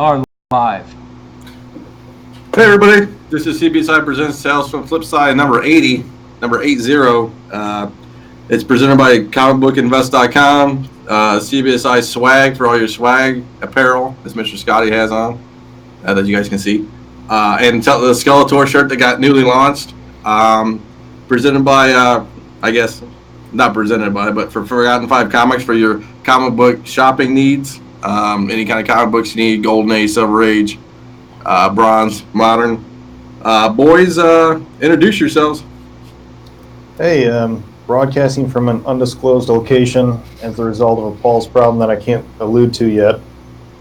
are live. Hey everybody, this is CBSI presents Tales from Flipside number 80. It's presented by comicbookinvest.com. CBSI swag for all your swag apparel, as Mr. Scotty has on, that you guys can see. And the Skeletor shirt that got newly launched. Presented by, I guess, not presented by, but for Forgotten 5 Comics for your comic book shopping needs. Any kind of comic books you need, Golden Age, Silver Age, Bronze, Modern. Boys, introduce yourselves. Hey, broadcasting from an undisclosed location as a result of a Paul's problem that I can't allude to yet.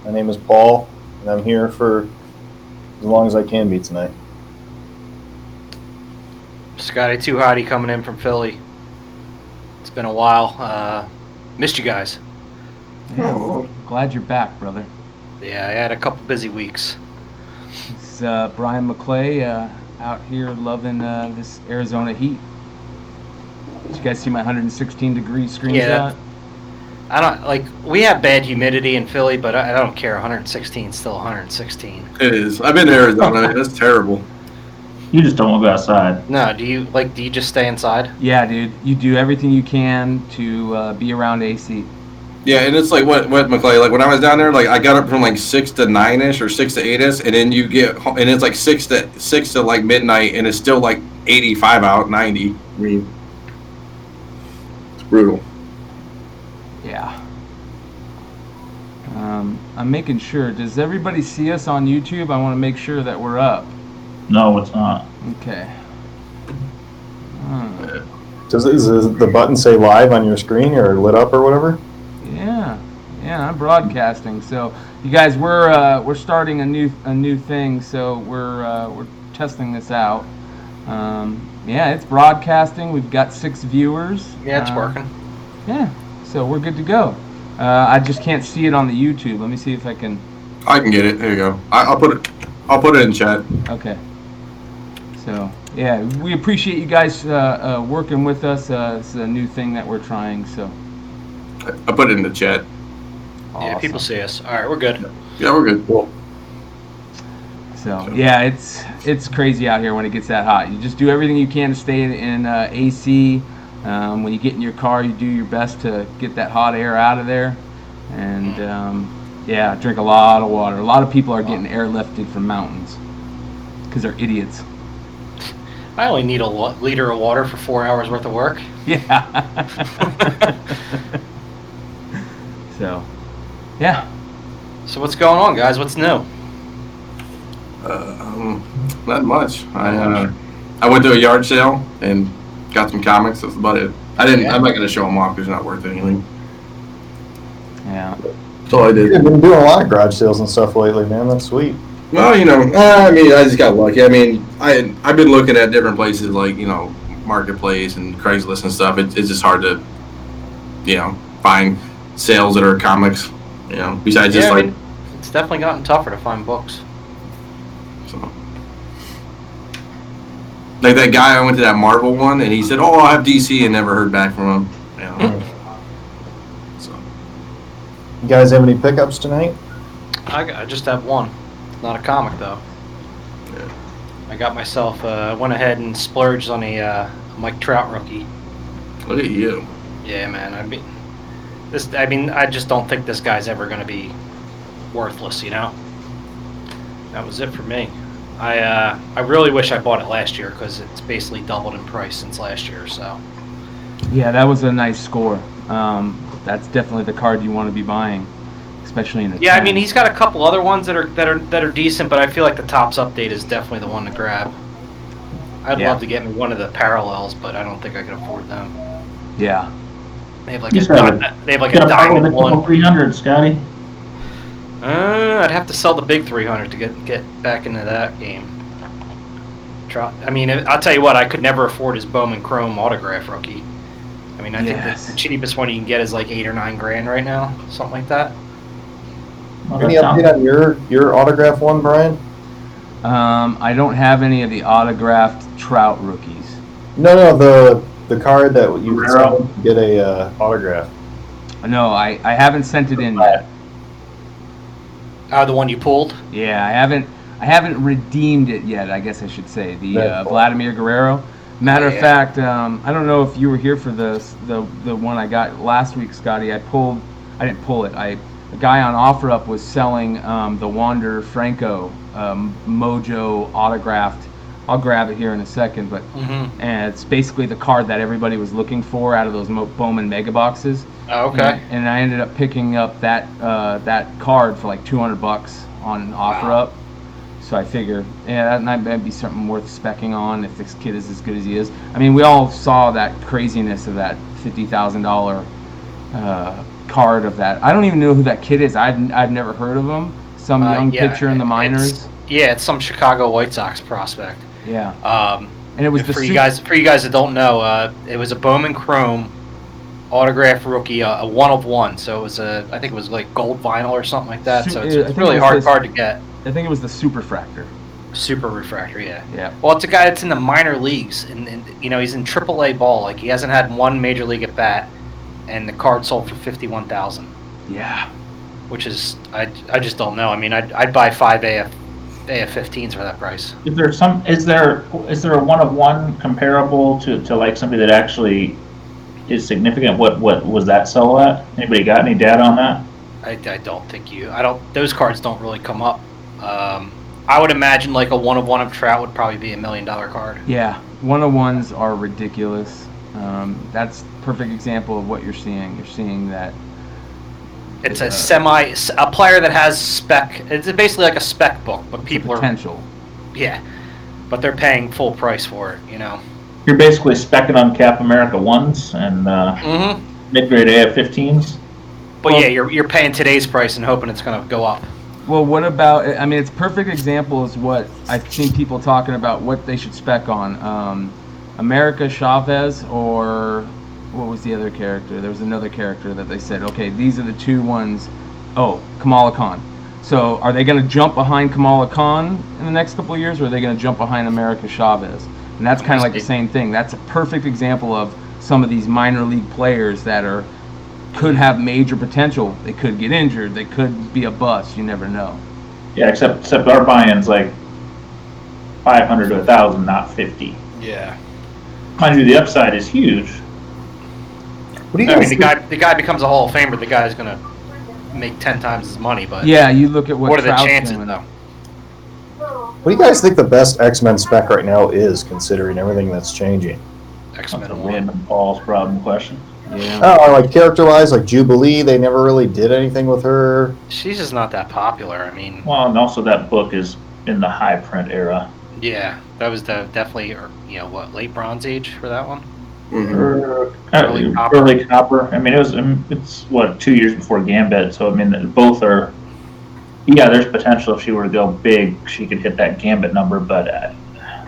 My name is Paul, and I'm here for as long as I can be tonight. Scotty Too Hottie coming in from Philly. It's been a while. Missed you guys. Yeah, glad you're back, brother. Yeah, I had a couple busy weeks. It's Brian McClay out here loving this Arizona heat. Did you guys see my 116-degree screenshot? Yeah. I don't like. We have bad humidity in Philly, but I don't care. 116 is still 116. It is. I've been to Arizona. That's terrible. You just don't want to go outside. No, do you just stay inside? Yeah, dude. You do everything you can to be around AC. Yeah, and it's like what McClay, like when I was down there, like I got up from like 6 to 9ish or 6 to 8ish, and then you get, and it's like 6 to like midnight, and it's still like 85 out, 90. I mean, it's brutal. Yeah. I'm making sure. Does everybody see us on YouTube? I want to make sure that we're up. No, it's not. Okay. Does the button say live on your screen or lit up or whatever? Yeah, I'm broadcasting. So you guys, we're starting a new thing. So we're testing this out. Yeah, it's broadcasting. We've got 6 viewers. Yeah, it's working. Yeah, so we're good to go. I just can't see it on the YouTube. Let me see if I can. I can get it. There you go. I'll put it in chat. Okay. So yeah, we appreciate you guys working with us. It's a new thing that we're trying. So. I put it in the chat. Awesome. Yeah, people see us. All right, we're good. Yeah, we're good. Cool. So yeah, it's crazy out here when it gets that hot. You just do everything you can to stay in AC. When you get in your car, you do your best to get that hot air out of there. And yeah, drink a lot of water. A lot of people are getting airlifted from mountains because they're idiots. I only need a liter of water for 4 hours worth of work. Yeah. So, yeah. So what's going on, guys? What's new? Not much. I went to a yard sale and got some comics. That's about it. I'm not going to show them off because they're not worth anything. Yeah. That's all I did. You've been doing a lot of garage sales and stuff lately, man. That's sweet. Well, I mean, I just got lucky. I mean, I've been looking at different places like, Marketplace and Craigslist and stuff. It's just hard to, find sales that are comics, besides just I mean, it's definitely gotten tougher to find books. So. Like that guy, I went to that Marvel one, and he said, "Oh, I have DC," and never heard back from him. So. You guys have any pickups tonight? I just have one. Not a comic, though. Yeah. I got myself, went ahead and splurged on a Mike Trout rookie. Look at you. Yeah, man. I just don't think this guy's ever going to be worthless, That was it for me. I really wish I bought it last year because it's basically doubled in price since last year. So. Yeah, that was a nice score. That's definitely the card you want to be buying, especially in the. Yeah, 10. I mean he's got a couple other ones that are decent, but I feel like the Topps update is definitely the one to grab. I'd love to get me one of the parallels, but I don't think I can afford them. Yeah. They have like a diamond one. 300, Scotty. I'd have to sell the big 300 to get back into that game. I mean, I'll tell you what, I could never afford his Bowman Chrome autograph rookie. I mean, I think the cheapest one you can get is like $8 or $9 grand right now, something like that. Well, Any update on your autograph one, Brian? I don't have any of the autographed Trout rookies. No, the card that you get a autograph. No, I haven't sent it in yet. The one you pulled? Yeah, I haven't redeemed it yet. I guess I should say the Vladimir Guerrero. Matter of fact, I don't know if you were here for the one I got last week, Scotty. I didn't pull it. A guy on OfferUp was selling the Wander Franco Mojo autographed. I'll grab it here in a second, but and it's basically the card that everybody was looking for out of those Bowman mega boxes. Oh, okay. And I ended up picking up that card for like $200 on OfferUp. So I figure, that might be something worth specking on if this kid is as good as he is. I mean, we all saw that craziness of that $50,000 card of that. I don't even know who that kid is. I've never heard of him. Some young pitcher in the minors. It's some Chicago White Sox prospect. Yeah. And it was for you guys that don't know, it was a Bowman Chrome autograph rookie, a 1 of 1. So it was I think it was like gold vinyl or something like that. So it's really hard to get. I think it was the Super Fractor. Super Refractor, yeah. Yeah. Well, it's a guy that's in the minor leagues, and he's in AAA ball. Like, he hasn't had one major league at bat, and the card sold for $51,000. Yeah. Which is, I just don't know. I mean, I'd buy 5 AF-15s for that price. Is there a 1 of 1 comparable to like somebody that actually is significant? What was that sell at? Anybody got any data on that? I don't think those cards don't really come up. I would imagine like a 1 of 1 of Trout would probably be $1 million card. Yeah, 1 of 1s are ridiculous. That's a perfect example of what you're seeing. You're seeing that it's a player that has spec. It's basically like a spec book, but people potential. Yeah, but they're paying full price for it. You're basically specking on Cap America 1s and mid-grade AF-15s. But yeah, you're paying today's price and hoping it's going to go up. Well, what about? I mean, it's a perfect example is what I've seen people talking about what they should spec on. America Chavez, or what was the other character? There was another character that they said, okay, these are the 2 ones. Oh, Kamala Khan. So are they going to jump behind Kamala Khan in the next couple of years, or are they going to jump behind America Chavez? And that's kind of like the same thing. That's a perfect example of some of these minor league players that could have major potential. They could get injured. They could be a bust. You never know. Yeah, except our buy-in's like 500 to 1,000, not 50. Yeah. Mind you, the upside is huge. What do you guys think? The guy becomes a Hall of Famer. The guy's going to make 10 times his money. But yeah, you look at what are the chances doing. though? What do you guys think the best X-Men spec right now is, considering everything that's changing? X-Men That's a 1. random Paul's problem question. Yeah. Oh, like character-wise, like Jubilee, they never really did anything with her. She's just not that popular. I mean, Well, and also that book is in the high print era. yeah, that was definitely late Bronze Age for that one. Early copper. I mean, it's 2 years before Gambit, so I mean, both are. Yeah, there's potential if she were to go big, she could hit that Gambit number, but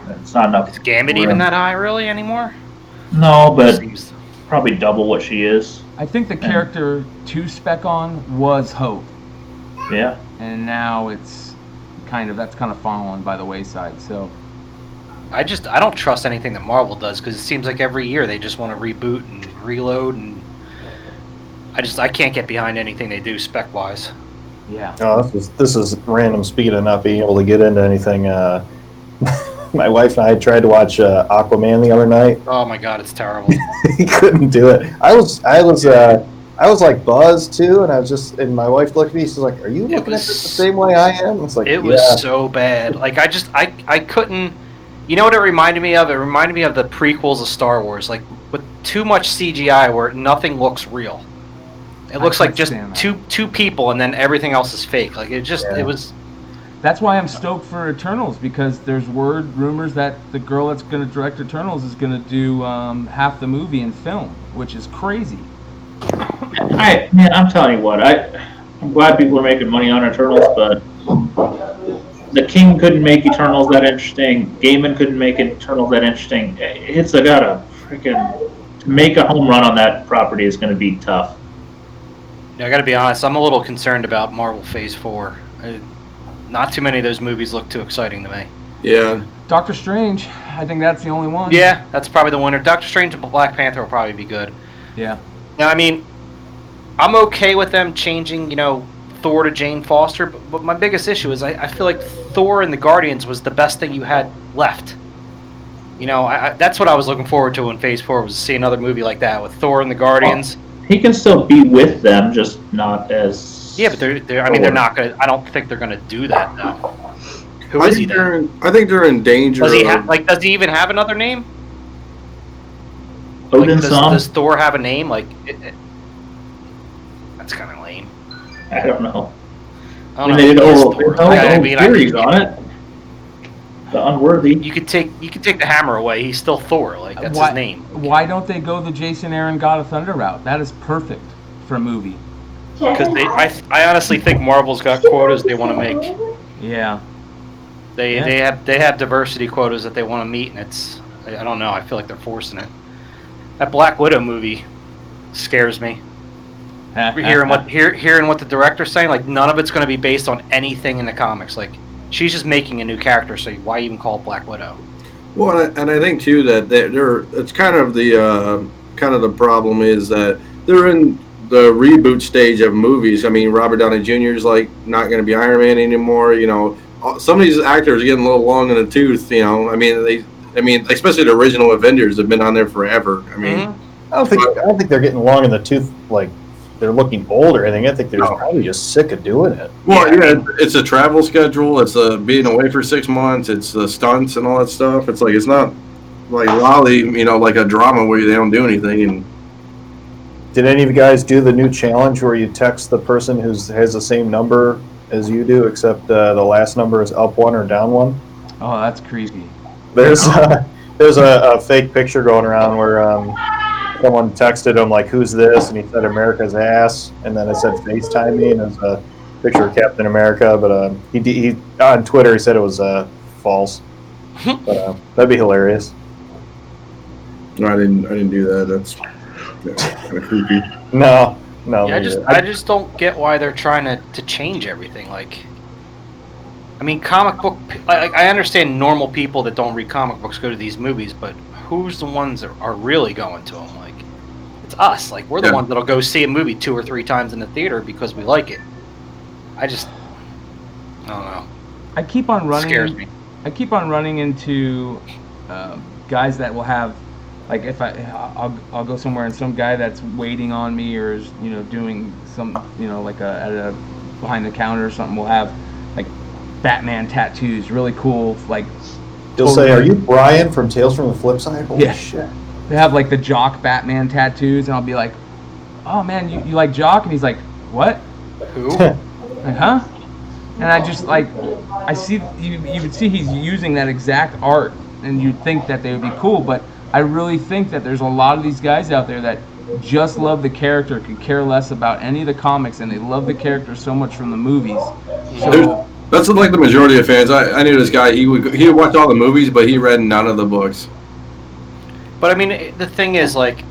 it's not enough. Is Gambit even that high really anymore? No, but probably double what she is. I think the character to spec on was Hope. Yeah. And now that's kind of fallen by the wayside. So I don't trust anything that Marvel does, because it seems like every year they just want to reboot and reload, and I can't get behind anything they do spec wise. yeah. Oh, this is random speed of not being able to get into anything. My wife and I tried to watch Aquaman the other night. Oh my god, it's terrible. He couldn't do it. I was like buzzed too, and my wife looked at me. She's like, "Are you looking at it the same way I am?" It's like it was so bad. Like I couldn't. You know what it reminded me of? It reminded me of the prequels of Star Wars, like with too much CGI where nothing looks real. It looks like just two people, and then everything else is fake. Like it was. That's why I'm stoked for Eternals, because there's rumors that the girl that's going to direct Eternals is going to do half the movie in film, which is crazy. I'm telling you what, I'm glad people are making money on Eternals, but the King couldn't make Eternals that interesting. Gaiman couldn't make Eternals that interesting. It's got a freaking to make a home run on that property is going to be tough. Yeah, I got to be honest. I'm a little concerned about Marvel Phase 4. Not too many of those movies look too exciting to me. Yeah. Doctor Strange, I think that's the only one. Yeah, that's probably the winner. Doctor Strange and Black Panther will probably be good. Yeah. Now, I mean, I'm okay with them changing, Thor to Jane Foster, but my biggest issue is I feel like Thor and the Guardians was the best thing you had left. You know, that's what I was looking forward to in Phase 4, was to see another movie like that with Thor and the Guardians. He can still be with them, just not as... Yeah, but they're not going to... I don't think they're going to do that, though. Who is he then? I think they're in danger. Does he does he even have another name? Odin's son? Does Thor have a name? That's kind of lame. I don't know. I don't They know. did Who is whole Thor? I mean, series on it. The Unworthy. You could take the hammer away. He's still Thor. Like, that's his name. Why don't they go the Jason Aaron God of Thunder route? That is perfect for a movie. Because I honestly think Marvel's got quotas they want to make. Yeah. They have diversity quotas that they want to meet, and I don't know. I feel like they're forcing it. That Black Widow movie scares me. Hearing what the director's saying, like, none of it's going to be based on anything in the comics. Like, she's just making a new character, so why even call it Black Widow? Well, and I think too that it's kind of the problem is that they're in the reboot stage of movies. I mean, Robert Downey Jr. is like not going to be Iron Man anymore. You know, some of these actors are getting a little long in the tooth. You know, I mean, especially the original Avengers have been on there forever. I mean, I don't think they're getting long in the tooth. Like, they're looking old or anything. I think they're probably just sick of doing it. Well, yeah, it's a travel schedule. It's being away for 6 months. It's the stunts and all that stuff. It's like, it's not like Lolly, you know, like a drama where they don't do anything. And did any of you guys do the new challenge where you text the person who has the same number as you do, except the last number is up one or down one? Oh, that's creepy. There's a fake picture going around where someone texted him, like, who's this? And he said America's ass, and then it said FaceTime me, and it was a picture of Captain America, but he on Twitter he said it was false. But that'd be hilarious. No, I didn't do that. That's kind of creepy. No. Yeah, I just don't get why they're trying to change everything. Like, I mean, comic book. I understand normal people that don't read comic books go to these movies, but who's the ones that are really going to them? Like, it's us. Like, we're the ones that'll go see a movie 2 or 3 times in the theater because we like it. I don't know. I keep on running. It scares me. I keep on running into guys that will have, like, if I'll go somewhere and some guy that's waiting on me or is, you know, doing some, you know, like at a behind the counter or something, will have like Batman tattoos, really cool, like. They'll say, "Are you Brian from Tales from the Flipside?" Holy shit! They have like the Jock Batman tattoos, and I'll be like, "Oh man, you like Jock?" And he's like, "What? Who?" Like, huh? And I just like, I see you would see he's using that exact art, and you'd think that they would be cool, but I really think that there's a lot of these guys out there that just love the character, could care less about any of the comics, and they love the character so much from the movies. So that's like the majority of fans. I knew this guy. He would watch all the movies, but he read none of the books. But I mean, the thing is, like,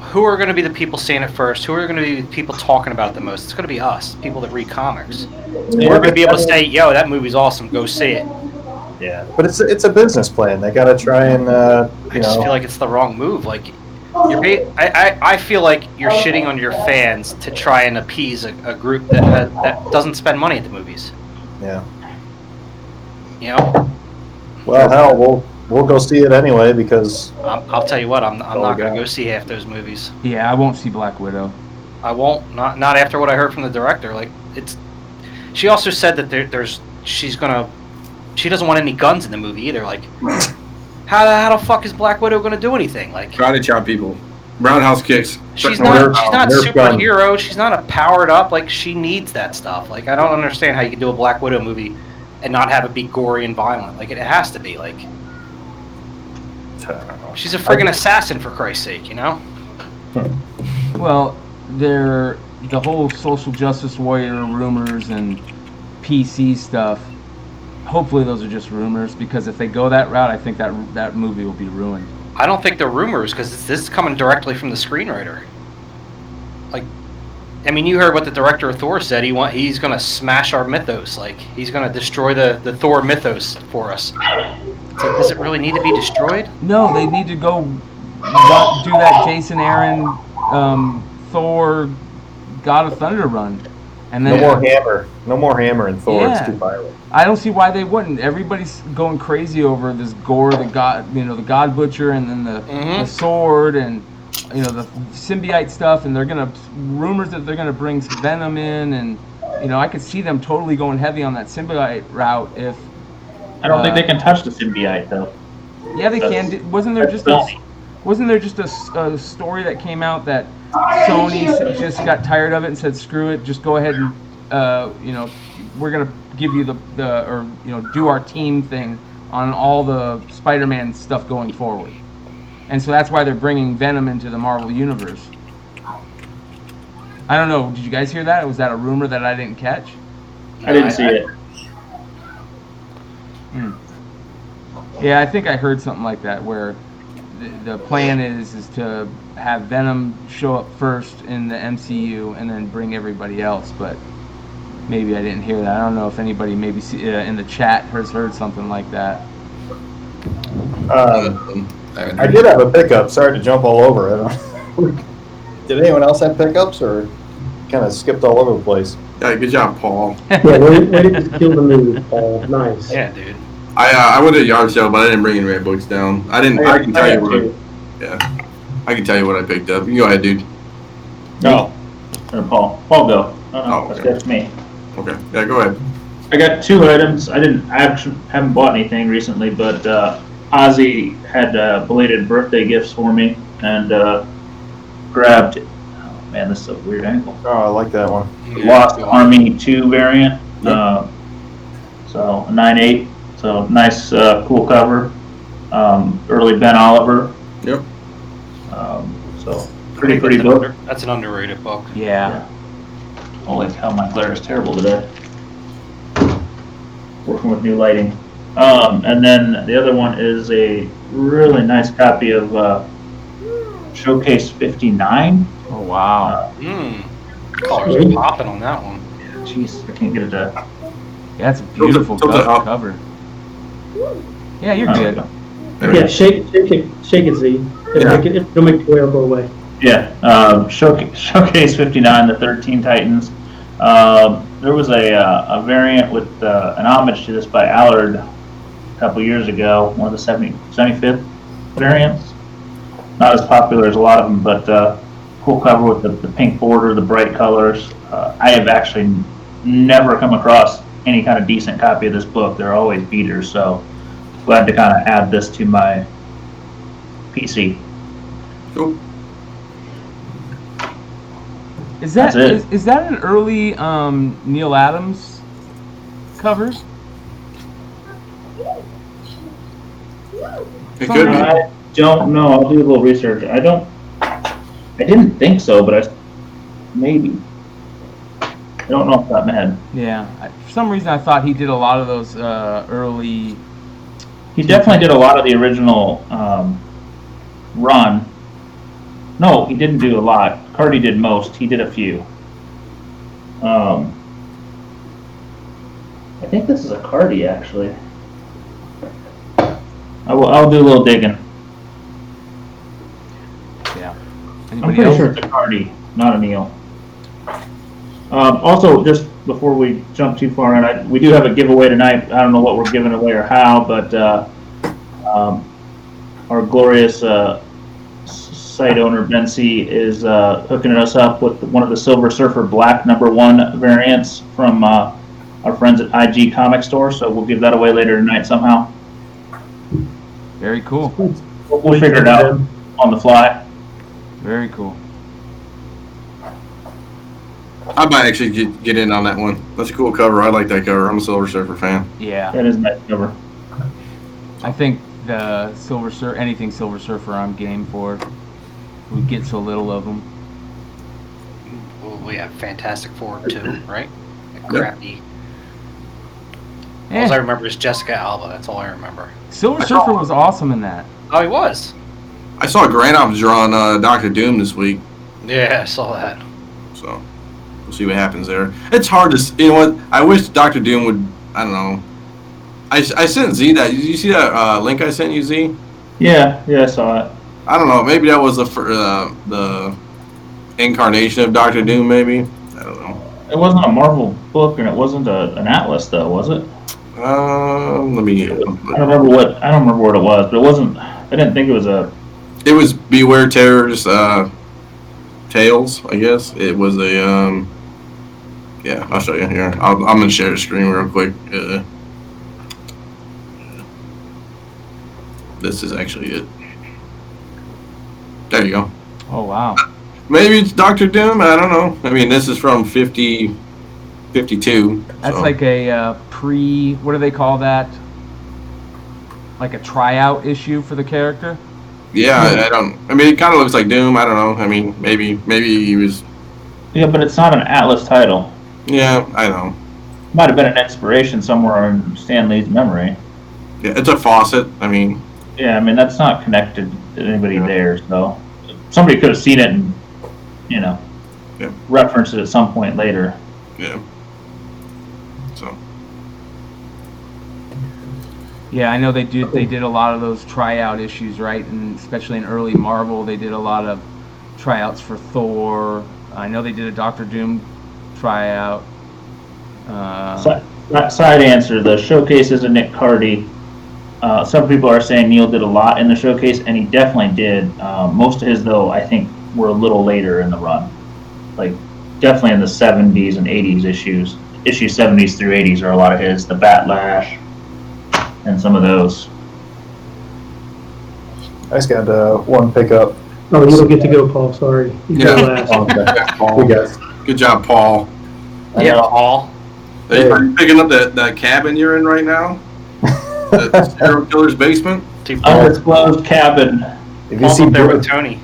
who are going to be the people seeing it first? Who are going to be the people talking about it the most? It's going to be us, people that read comics. We're going to be able to say, "Yo, that movie's awesome. Go see it." Yeah, but it's a business plan. They got to try and I just feel like it's the wrong move. Like, I feel like you're shitting on your fans to try and appease a group that doesn't spend money at the movies. Yeah. You know. Well, hell, we'll go see it anyway because I'll tell you what, I'm not going to go see half those movies. yeah, I won't see Black Widow. I won't. Not after what I heard from the director. Like, it's. She also said that she doesn't want any guns in the movie either. Like, how the fuck is Black Widow going to do anything? Like, Try to chop people. Roundhouse kicks. She's not superhero. She's not a powered up. Like, she needs that stuff. Like, I don't understand how you can do a Black Widow movie and not have it be gory and violent. Like, it has to be. Like, she's a friggin' assassin, for Christ's sake, you know? Well, the whole social justice warrior rumors and PC stuff, hopefully those are just rumors, because if they go that route, I think that movie will be ruined. I don't think they're rumors, because this is coming directly from the screenwriter. Like, I mean, you heard what the director of Thor said. He's going to smash our mythos. Like, he's going to destroy the Thor mythos for us. It's like, does it really need to be destroyed? No, they need to go do that Jason Aaron Thor God of Thunder run. And No then more hammer. No more hammer in Thor. Yeah. It's too violent. I don't see why they wouldn't. Everybody's going crazy over this Gore, the God Butcher, and then the sword, and the symbiote stuff. And rumors that they're gonna bring Venom in, and I could see them totally going heavy on that symbiote route. If I don't think they can touch the symbiote though. yeah, they can. Wasn't there just a story that came out that Sony just got tired of it and said, "Screw it, just go ahead and we're gonna give you do our team thing on all the Spider-Man stuff going forward," and so that's why they're bringing Venom into the Marvel universe. I don't know. Did you guys hear that? Was that a rumor that I didn't catch? I didn't see it. Yeah, I think I heard something like that where the plan is to have Venom show up first in the MCU and then bring everybody else, but maybe I didn't hear that. I don't know if anybody maybe in the chat has heard something like that. I did have a pickup. Sorry to jump all over it. Did anyone else have pickups, or kind of skipped all over the place? Yeah, good job, Paul. Yeah, way to just kill the mood, Paul. Nice. Yeah, dude. I went to a yard sale, but I didn't bring any red books down. I can tell you what. Yeah, I can tell you what I picked up. You go ahead, dude. No. Or Paul. Paul, go. Oh, okay. That's me. Okay. Yeah, go ahead. I got 2 items. I actually haven't bought anything recently, but Ozzy had belated birthday gifts for me and grabbed. Oh man, this is a weird angle. Oh, I like that one. Lost Army 2 variant. So a 9.8. So nice, cool cover. Early Ben Oliver. Yep. So pretty book. That's an underrated book. Yeah. Holy cow, my glare is terrible today. Working with new lighting. And then the other one is a really nice copy of Showcase 59. Oh wow. Colors are popping on that one. Jeez, I can't get it to. Yeah, it's a beautiful cover. Yeah, you're good. Yeah, shake it, Z. It'll make the glare go away. Yeah, Showcase 59, the 13 Titans. There was a variant with an homage to this by Allard a couple years ago, one of the 75th variants. Not as popular as a lot of them, but cool cover with the pink border, the bright colors. I have actually never come across any kind of decent copy of this book. They're always beaters, so glad to kind of add this to my PC. Cool. Is that That's it. is that an early Neil Adams cover? It could be. I don't know. I'll do a little research. I didn't think so, but maybe. I don't know off the top of my head. Yeah. For some reason, I thought he did a lot of those early. He definitely did a lot of the original run. No, he didn't do a lot. Cardi did most. He did a few. I think this is a Cardi, actually. I'll do a little digging. Yeah. I'm Anybody pretty else? sure it's a Cardi, not a Neil. Also, just before we jump too far in, we do have a giveaway tonight. I don't know what we're giving away or how, but our glorious site owner, Ben C, is hooking us up with one of the Silver Surfer Black #1 variants from our friends at IG Comic Store. So we'll give that away later tonight somehow. Very cool. We'll figure it out on the fly. Very cool. I might actually get in on that one. That's a cool cover. I like that cover. I'm a Silver Surfer fan. Yeah. That is a nice cover. I think the anything Silver Surfer, I'm game for. We get so little of them. Well, we have Fantastic Four too, right? Yep. Crappy. All I remember is Jessica Alba. That's all I remember. Silver Surfer was awesome in that. Oh, he was. I saw Granoff's drawing Doctor Doom this week, Yeah, I saw that. so we'll see what happens there. It's hard to, you know what? I wish Doctor Doom would. I don't know. I sent Z that. Did you see that link I sent you, Z? Yeah, I saw it. I don't know. Maybe that was the incarnation of Doctor Doom. Maybe I don't know. It wasn't a Marvel book, and it wasn't an Atlas, though, was it? Let me. I don't remember what it was, but it wasn't. I didn't think it was a. It was Beware Terror's Tales, I guess. It was a. Yeah, I'll show you here. I'm gonna share the screen real quick. This is actually it. There you go. Oh wow. Maybe it's Doctor Doom. I don't know. I mean, this is from 52. That's so. like a what do they call that? Like a tryout issue for the character? Yeah, I mean, it kind of looks like Doom. I don't know. I mean, maybe he was. Yeah, but it's not an Atlas title. Yeah, I know. Might have been an inspiration somewhere in Stan Lee's memory. Yeah, it's a faucet. I mean. Yeah, I mean that's not connected to anybody there, so somebody could have seen it and referenced it at some point later. Yeah. So. Yeah, I know they did a lot of those tryout issues, right? And especially in early Marvel, they did a lot of tryouts for Thor. I know they did a Doctor Doom tryout. Side answer: the showcase is a Nick Cardy. Some people are saying Neil did a lot in the showcase, and he definitely did. Most of his, though, I think, were a little later in the run. Like, definitely in the 70s and 80s issues. Issues 70s through 80s are a lot of his. The Batlash and some of those. I just got one pickup. Oh, you don't get to go, Paul. Sorry. You go last. We got Good job, Paul. Yeah, Paul. Are you picking up that cabin you're in right now? The serial killer's basement? Undisclosed cabin. If you Paul's see up there blue, with Tony.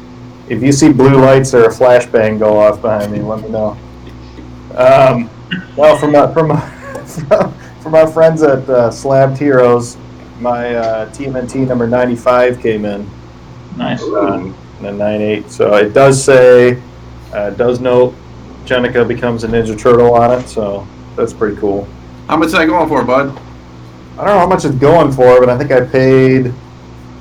if you see blue lights or a flashbang go off behind me, let me know. Well, from our friends at Slabbed Heroes, my TMNT number 95 came in. Nice. And a 9.8. So it does say, does note Jenica becomes a Ninja Turtle on it, so that's pretty cool. How much is that going for, bud? I don't know how much it's going for, but I think I paid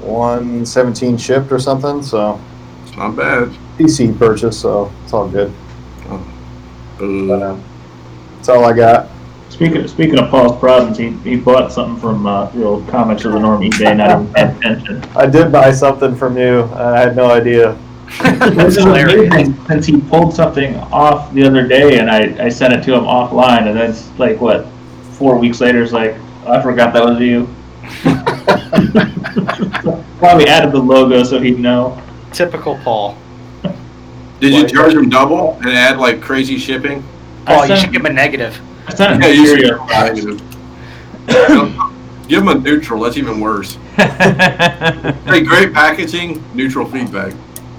$117 shipped or something, so It's not bad. PC purchase, so it's all good. But, Uh, that's all I got. Speaking of Paul's problems, he bought something from the old Comics of the Norm eBay, not even paying attention. I did buy something from you. I had no idea. This is amazing, since he pulled something off the other day, and I sent it to him offline, and that's like, 4 weeks later, it's like, oh, I forgot that was you. Probably added the logo so he'd know. Typical Paul. did you charge him double and add like crazy shipping? Paul, you should give him a negative. I sent Yeah, it you to should you. give him a neutral. That's even worse. Hey, great packaging, neutral feedback.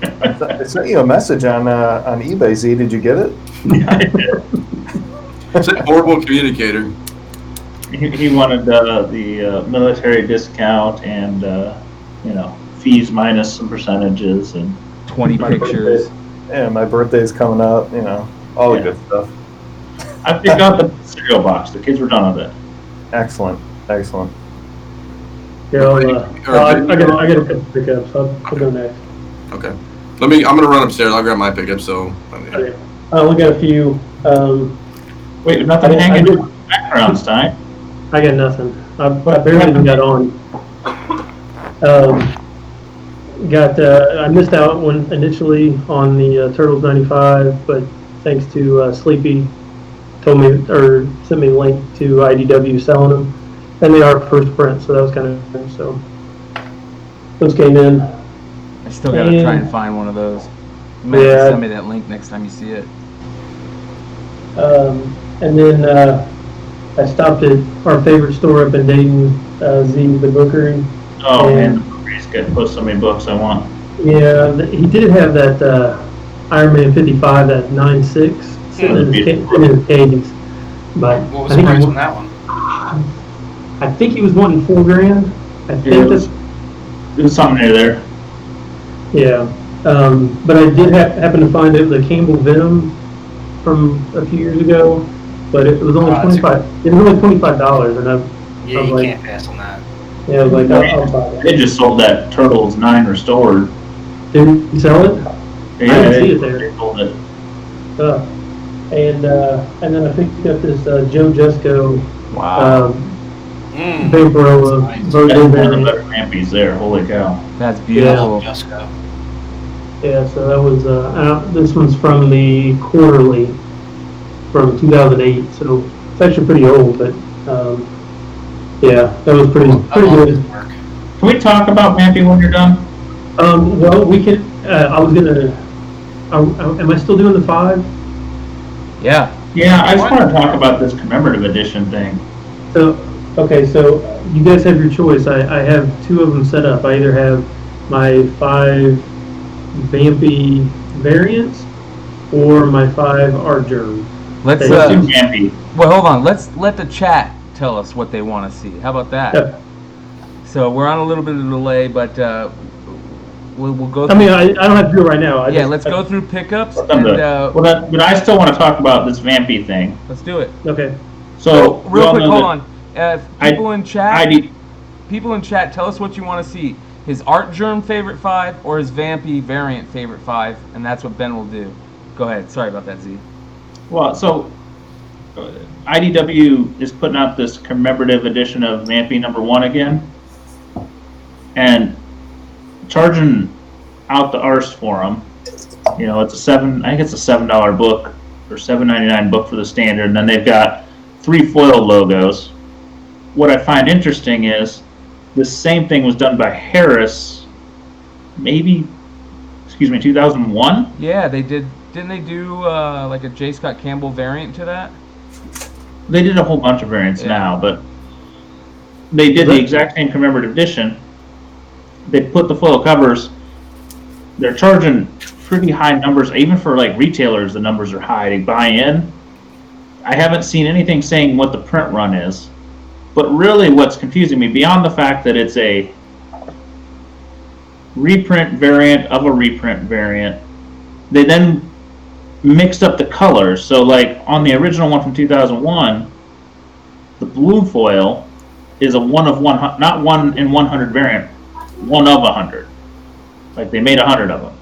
I sent you a message on eBay, Z. Did you get it? It's a horrible communicator. He wanted the military discount and fees minus some percentages and 20 My pictures. Yeah, my birthday's coming up, all the good stuff. I picked out the cereal box. The kids were done with it. Excellent. Here, I got a couple pickups. I'll go next. Okay. I'm gonna run upstairs. I'll grab my pickup. So. I only got a few. Wait, nothing I hanging in did- the background, Stein. I got nothing. I barely even got on. I missed out initially on the Turtles 95, but thanks to Sleepy, told me or sent me a link to IDW selling them, and they are first print, so that was kind of cool. So those came in. I still gotta try and find one of those. You might have to send me that link next time you see it. And then I stopped at our favorite store up in Dayton, Z, the Bookery. Oh man, he's got post so many books I want. Yeah, he did have that Iron Man 55, that 9.6, sitting in his case. But What was the price on that one? I think he was wanting $4,000. I think that's, There's something near there. yeah. But I did happen to find it, the Campbell Venom from a few years ago, but it was only $25. It was only $25, and Yeah, I was you like, can't pass on that. yeah, I was like, I'll buy that. They just sold that Turtles 9 restored. Did you sell it? Yeah, I didn't see it there. They sold it. and then I picked up this Joe Jusko Wow. Vampirella That's version one of the variant. better Vampys there. Holy cow. That's beautiful. Just go. Yeah, so that was this one's from the Quarterly from 2008, so it's actually pretty old, but yeah, that was pretty good. Can we talk about Vampy when you're done? Well, we can. I was gonna. Am I still doing the 5? Yeah. Yeah, I just want to talk about this commemorative edition thing. So, okay, so you guys have your choice. I have 2 of them set up. I either have my 5 Vampy variants or my 5 art germ. Let's Okay. Too Vampy. well, hold on. Let's let the chat tell us what they want to see. How about that? Yeah. So we're on a little bit of a delay, but we'll go. I mean, I don't have to do it right now. Let's go through pickups But and I still want to talk about this Vampy thing. let's do it. Okay. So we real all quick, know hold that on. People in chat, ID, people in chat, tell us what you want to see. His art germ favorite 5 or his Vampy variant favorite 5, and that's what Ben will do. Go ahead. Sorry about that, Z. well, so IDW is putting out this commemorative edition of Vampy #1 again, and charging out the arse for them. You know, it's a I think it's a $7 book or $7.99 book for the standard, and then they've got 3 foil logos. What I find interesting is this same thing was done by Harris, maybe, 2001? Yeah, they did. Didn't they do like a J. Scott Campbell variant to that? They did a whole bunch of variants Yeah. now, but they did the exact same commemorative edition. They put the foil covers. They're charging pretty high numbers, even for like retailers. The numbers are high to buy in. I haven't seen anything saying what the print run is, but really, what's confusing me beyond the fact that it's a reprint variant of a reprint variant, they then mixed up the colors. So, like on the original one from 2001, the blue foil is a 1 of 1, not 1 in 100 variant, 1 of 100. Like they made 100 of them.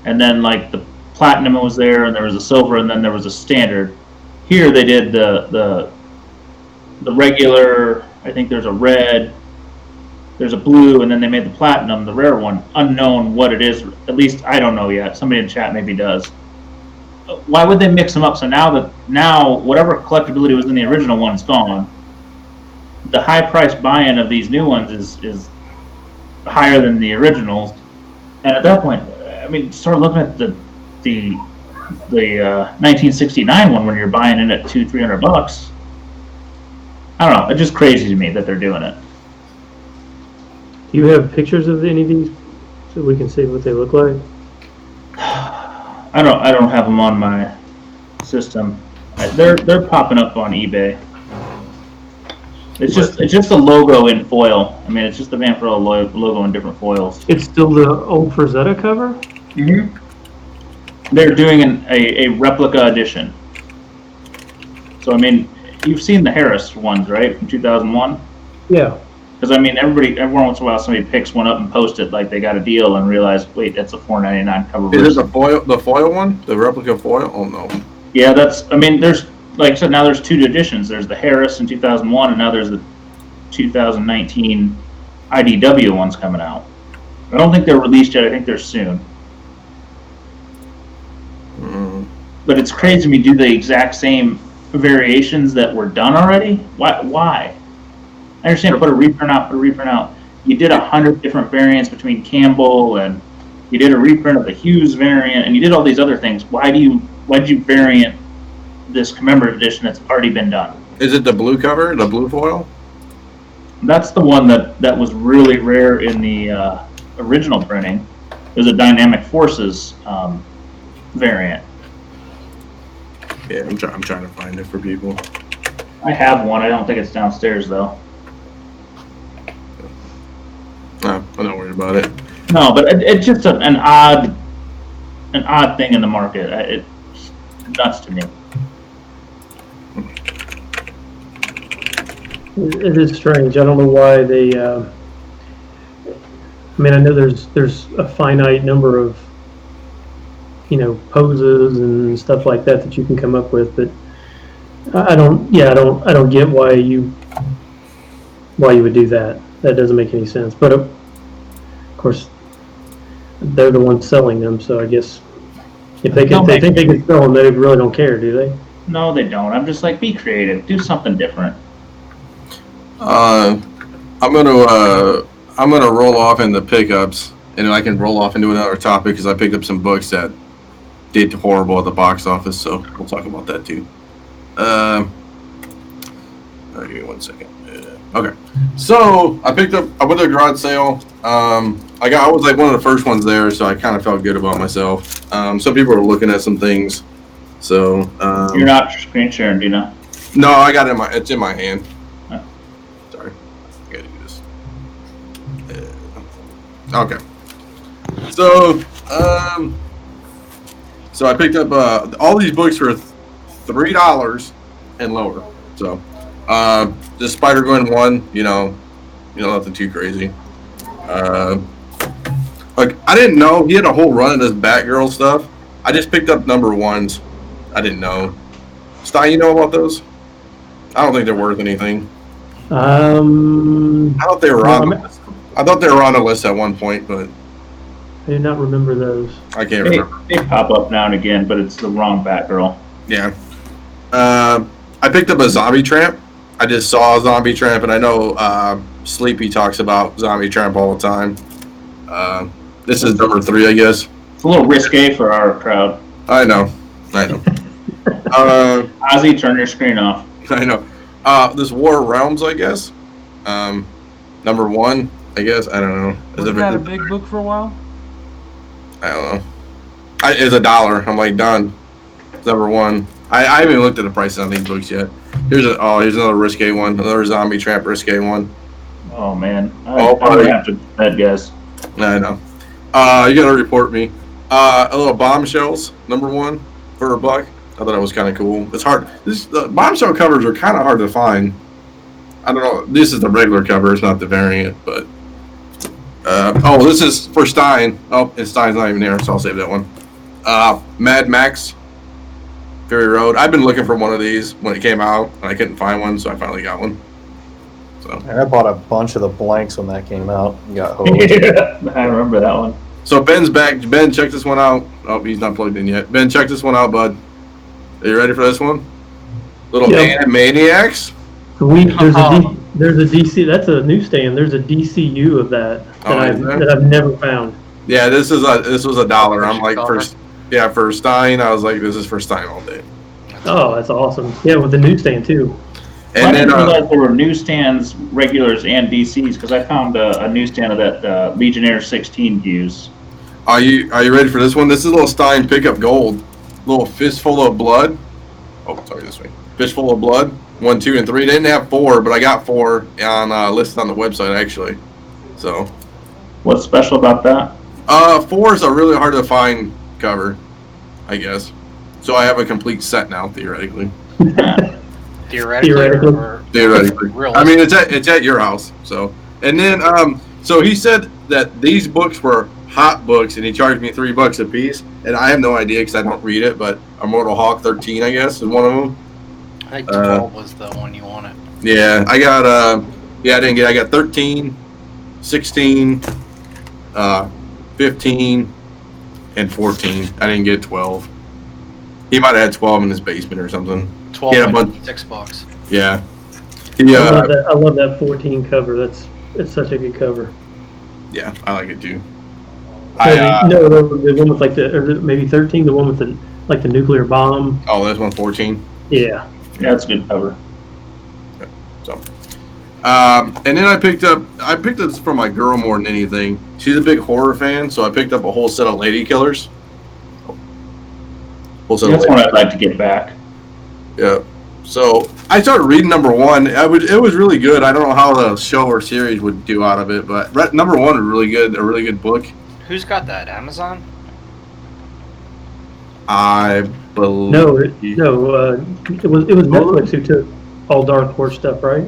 And then like the platinum was there, and there was a silver, and then there was a standard. Here they did the regular. I think there's a red, there's a blue, and then they made the platinum, the rare one, unknown what it is. At least I don't know yet. Somebody in chat maybe does. Why would they mix them up? So now whatever collectability was in the original one is gone. The high price buy-in of these new ones is higher than the originals, and at that point, I mean, start looking at the 1969 one when you're buying it at $200-300. I don't know. It's just crazy to me that they're doing it. Do you have pictures of any of these so we can see what they look like? I don't have them on my system. They're popping up on eBay. It's just a logo in foil. I mean, it's just the Vampirella logo in different foils. It's still the old Frazetta cover? Mm-hmm. They're doing a replica edition. So I mean, you've seen the Harris ones, right, from 2001? Yeah. Because I mean, every once in a while, somebody picks one up and posts it like they got a deal, and realize, wait, that's a $4.99 cover. Is it the foil one? The replica foil? Oh no. Yeah, that's. I mean, there's like I said, now there's 2 editions. There's the Harris in 2001, and now there's the 2019 IDW ones coming out. I don't think they're released yet. I think they're soon. But it's crazy to me do the exact same variations that were done already. Why? I understand put a reprint out. You did 100 different variants between Campbell, and you did a reprint of the Hughes variant, and you did all these other things. Why did you variant this commemorative edition that's already been done? Is it the blue cover, the blue foil? That's the one that was really rare in the original printing. It was a Dynamic Forces variant. Yeah, I'm trying to find it for people. I have one. I don't think it's downstairs though. No, I'm not worried about it. No, but it's just an odd thing in the market. It's nuts to me. It is strange. I don't know why they. I mean, I know there's a finite number of poses and stuff like that you can come up with. But I don't get why you would do that. That doesn't make any sense. But of course, they're the ones selling them, so I guess if they think they can sell them, they really don't care, do they? No, they don't. I'm just like, be creative, do something different. I'm gonna roll off into pickups, and then I can roll off into another topic because I picked up some books that did horrible at the box office, so we'll talk about that too. Give me 1 second. Okay, so I went to a garage sale. I was like one of the first ones there, so I kind of felt good about myself. Some people were looking at some things, so you're not screen sharing, do you know? No, I got it's in my hand. Oh. Sorry, I gotta do this. Okay, so I picked up all these books for $3 and lower. So the Spider-Gwen one, nothing too crazy. Like I didn't know he had a whole run of this Batgirl stuff. I just picked up number ones. I didn't know. Stein, you know about those? I don't think they're worth anything. I thought they were on. I thought they were on a list at one point, but I do not remember those. I can't remember. They pop up now and again, but it's the wrong Batgirl. Yeah. I picked up a Zombie Tramp. I just saw Zombie Tramp, and I know Sleepy talks about Zombie Tramp all the time. This is number 3, I guess. It's a little risque for our crowd. I know. Ozzy, turn your screen off. I know. This War of Realms, I guess. Number 1, I guess. I don't know. Wasn't that a big book for a while? I don't know. It's $1. I'm like, done. It's number 1. I haven't even looked at the prices on these books yet. Here's another risque one. Another Zombie Tramp risque one. Oh man. I would have to bet, guess. I know. You gotta report me. A little Bombshells, number 1 for $1. I thought it was kind of cool. It's hard. The Bombshell covers are kind of hard to find. I don't know. This is the regular cover. It's not the variant, but. This is for Stein. Oh, and Stein's not even there, so I'll save that one. Mad Max, Fury Road. I've been looking for one of these when it came out, and I couldn't find one, so I finally got one. So. And I bought a bunch of the blanks when that came out. And got hosed. Yeah, I remember that one. So Ben's back. Ben, check this one out. Oh, he's not plugged in yet. Ben, check this one out, bud. Are you ready for this one? Little Animaniacs. There's a DC. That's a newsstand. There's a DCU of that I've never found. Yeah, this was $1. I'm like, for Stein, I was like, this is for Stein all day. Oh, that's awesome. Yeah, with the newsstand too. And I didn't realize there were newsstands, regulars, and DCs because I found a newsstand of that Legionnaire 16 views. Are you ready for this one? This is a little Stein Pickup Gold. Little Fistful of Blood. Oh, sorry, this way. Fistful of Blood. 1, 2, and 3. They didn't have 4, but I got 4 on listed on the website actually. So. What's special about that? 4 is a really hard to find cover, I guess. So I have a complete set now, theoretically. Theoretically. I mean, it's at your house. So, and then so he said that these books were hot books, and he charged me $3 a piece, and I have no idea because I don't read it. But Immortal Hawk 13, I guess, is one of them. I think 12 was the one you wanted. Yeah, I got I got 13, 16, 15, and 14. I didn't get 12. He might have had 12 in his basement or something. 12 yeah, $6. Yeah. I love that 14 cover. It's such a good cover. Yeah, I like it too. The one with or maybe 13, the one with the nuclear bomb. Oh, that's 114. Yeah. That's a good cover. Okay, so, and then I picked up this for my girl more than anything. She's a big horror fan, so I picked up a whole set of Lady Killers. That's one I'd like to get back. Yeah. So I started reading number 1. It was really good. I don't know how the show or series would do out of it, but number 1 was really good. A really good book. Who's got that? Amazon? I believe. No. It was Netflix who took all Dark Horse stuff, right?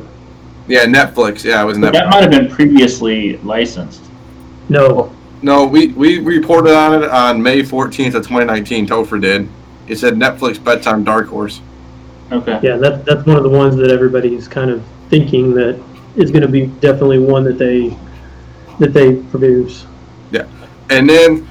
Yeah, Netflix. Yeah, it was Netflix. That might have been previously licensed. No, No, we reported on it on May 14th of 2019. Topher did. It said Netflix bedtime dark horse. Okay. Yeah, that's one of the ones that everybody's kind of thinking that is going to be definitely one that they produce. Yeah, and then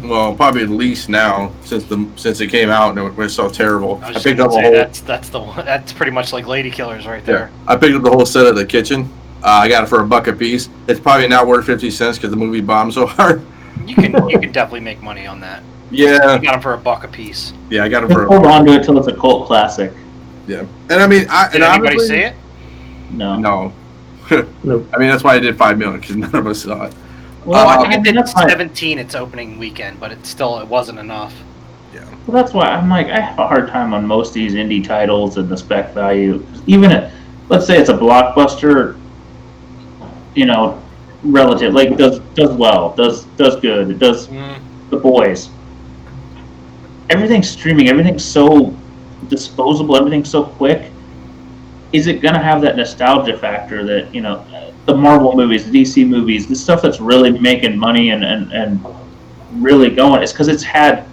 well, probably at least now since it came out and it was so terrible. I I was picked just up a gonna whole. say that's the one. That's pretty much like Lady Killers right there. I picked up the whole set at the kitchen. I got it for $1 a piece. It's probably not worth 50 cents because the movie bombed so hard. You can definitely make money on that. Yeah, You got them for $1 a piece. yeah, I got it Just for. hold on to it till it's a cult classic. Yeah, and I mean, Did anybody see it? No. No. Nope. I mean, that's why I did 5 million because none of us saw it. Well, I think it did that's why, 17 its opening weekend, but it wasn't enough. well, that's why I'm like, I have a hard time on most of these indie titles and the spec value. Even let's say it's a blockbuster, relative, like does well, does good, it does The Boys. Everything's streaming, everything's so disposable, everything's so quick. Is it going to have that nostalgia factor that, the Marvel movies, the DC movies, the stuff that's really making money and really going? It's because it's had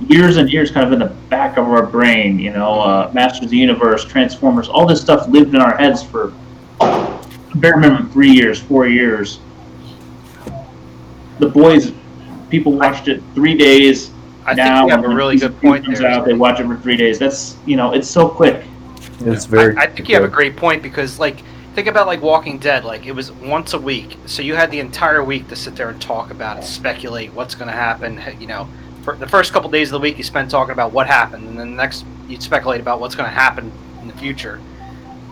years and years kind of in the back of our brain, Masters of the Universe, Transformers, all this stuff lived in our heads for bare minimum 3 years, 4 years. The Boys, people watched it 3 days. I now, think you have a when really season good 2 point comes there. out, they watch it for 3 days. That's, it's so quick. It's very. I think you have a great point because, think about Walking Dead. It was once a week, so you had the entire week to sit there and talk about it, speculate what's going to happen. For the first couple days of the week, you spent talking about what happened, and then the next you'd speculate about what's going to happen in the future.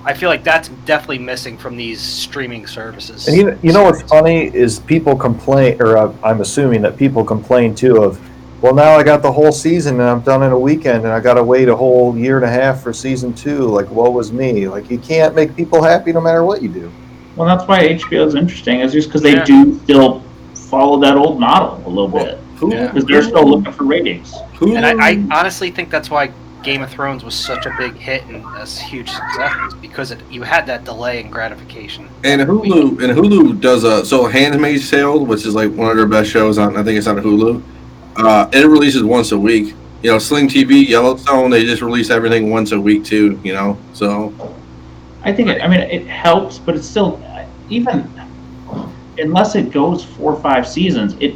I feel like that's definitely missing from these streaming services. And you know what's funny is people complain, or I'm assuming that people complain too of, well, now I got the whole season and I'm done in a weekend and I got to wait a whole year and a half for season 2. Like, woe was me. Like, you can't make people happy no matter what you do. Well, that's why HBO is interesting, is just because they do still follow that old model a little bit. Because they're still looking for ratings. And I honestly think that's why Game of Thrones was such a big hit and a huge success, is because you had that delay in gratification. And Hulu does so Handmaid's Tale, which is one of their best shows on. I think it's on Hulu. It releases once a week. Sling TV, Yellowstone, they just release everything once a week too. So. I think it helps, but it's still, even unless it goes 4 or 5 seasons, it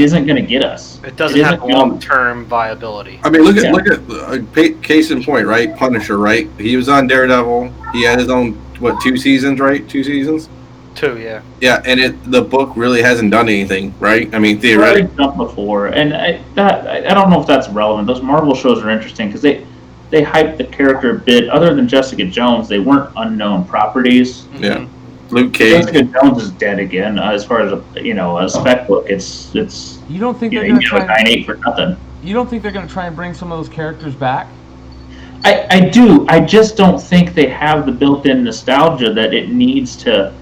isn't going to get us. It doesn't have long-term viability. I mean, look at case in point, right? Punisher, right? He was on Daredevil. He had his own 2 seasons, right? 2 seasons. 2, yeah. Yeah, and the book really hasn't done anything, right? I mean, theoretically. It's done before, and I don't know if that's relevant. Those Marvel shows are interesting because they hype the character a bit. Other than Jessica Jones, they weren't unknown properties. Mm-hmm. Yeah. Luke Cage. Jessica Jones is dead again. As far as a spec book, it's. You don't think they're you going get to a 9.8 for nothing. You don't think they're going to try and bring some of those characters back? I do. I just don't think they have the built-in nostalgia that it needs to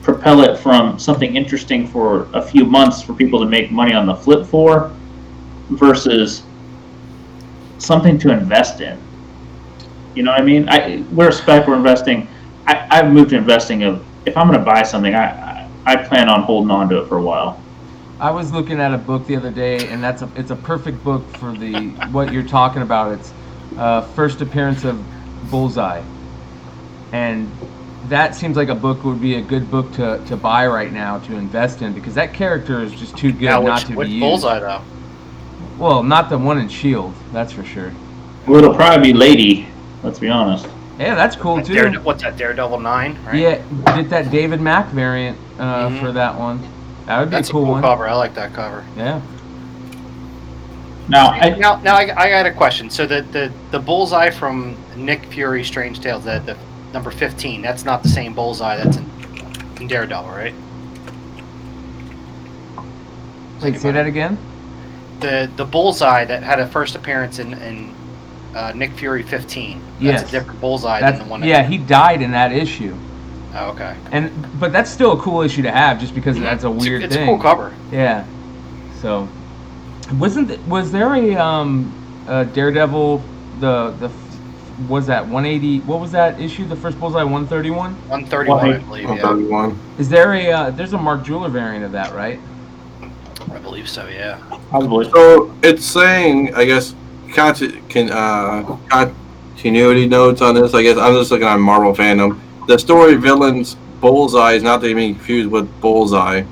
propel it from something interesting for a few months for people to make money on the flip for versus something to invest in. You know what I mean? We're a spec, we're investing. I've moved to investing if I'm going to buy something, I plan on holding on to it for a while. I was looking at a book the other day, and it's a perfect book for what you're talking about. It's first appearance of Bullseye, and that seems like a book would be a good book to buy right now to invest in, because that character is just too good not to be used. Bullseye though? Well, not the one in S.H.I.E.L.D., that's for sure. Well, it'll probably be Lady. Let's be honest. Yeah, that's cool too. What's that, Daredevil 9? Right? Yeah, get that David Mack variant for that one. That would be That's a cool one. cover. I like that cover. Yeah. Now I got a question. So the Bullseye from Nick Fury Strange Tales, the number 15, that's not the same Bullseye that's in Daredevil, right? Wait, say that again? The Bullseye that had a first appearance in Nick Fury 15. Yes. That's a different Bullseye than the one. He died in that issue. Oh, okay. But that's still a cool issue to have, just because that's a weird thing. It's a cool cover. Yeah. So, was there a Daredevil the was that 180? What was that issue? The first Bullseye 131. 131, I believe. Yeah, 131. Is there a there's a Mark Jeweler variant of that, right? I believe so. Yeah. Probably. So it's saying, I guess, continuity notes on this. I guess I'm just looking on Marvel fandom. The story villains Bullseye is not to be confused with Bullseye.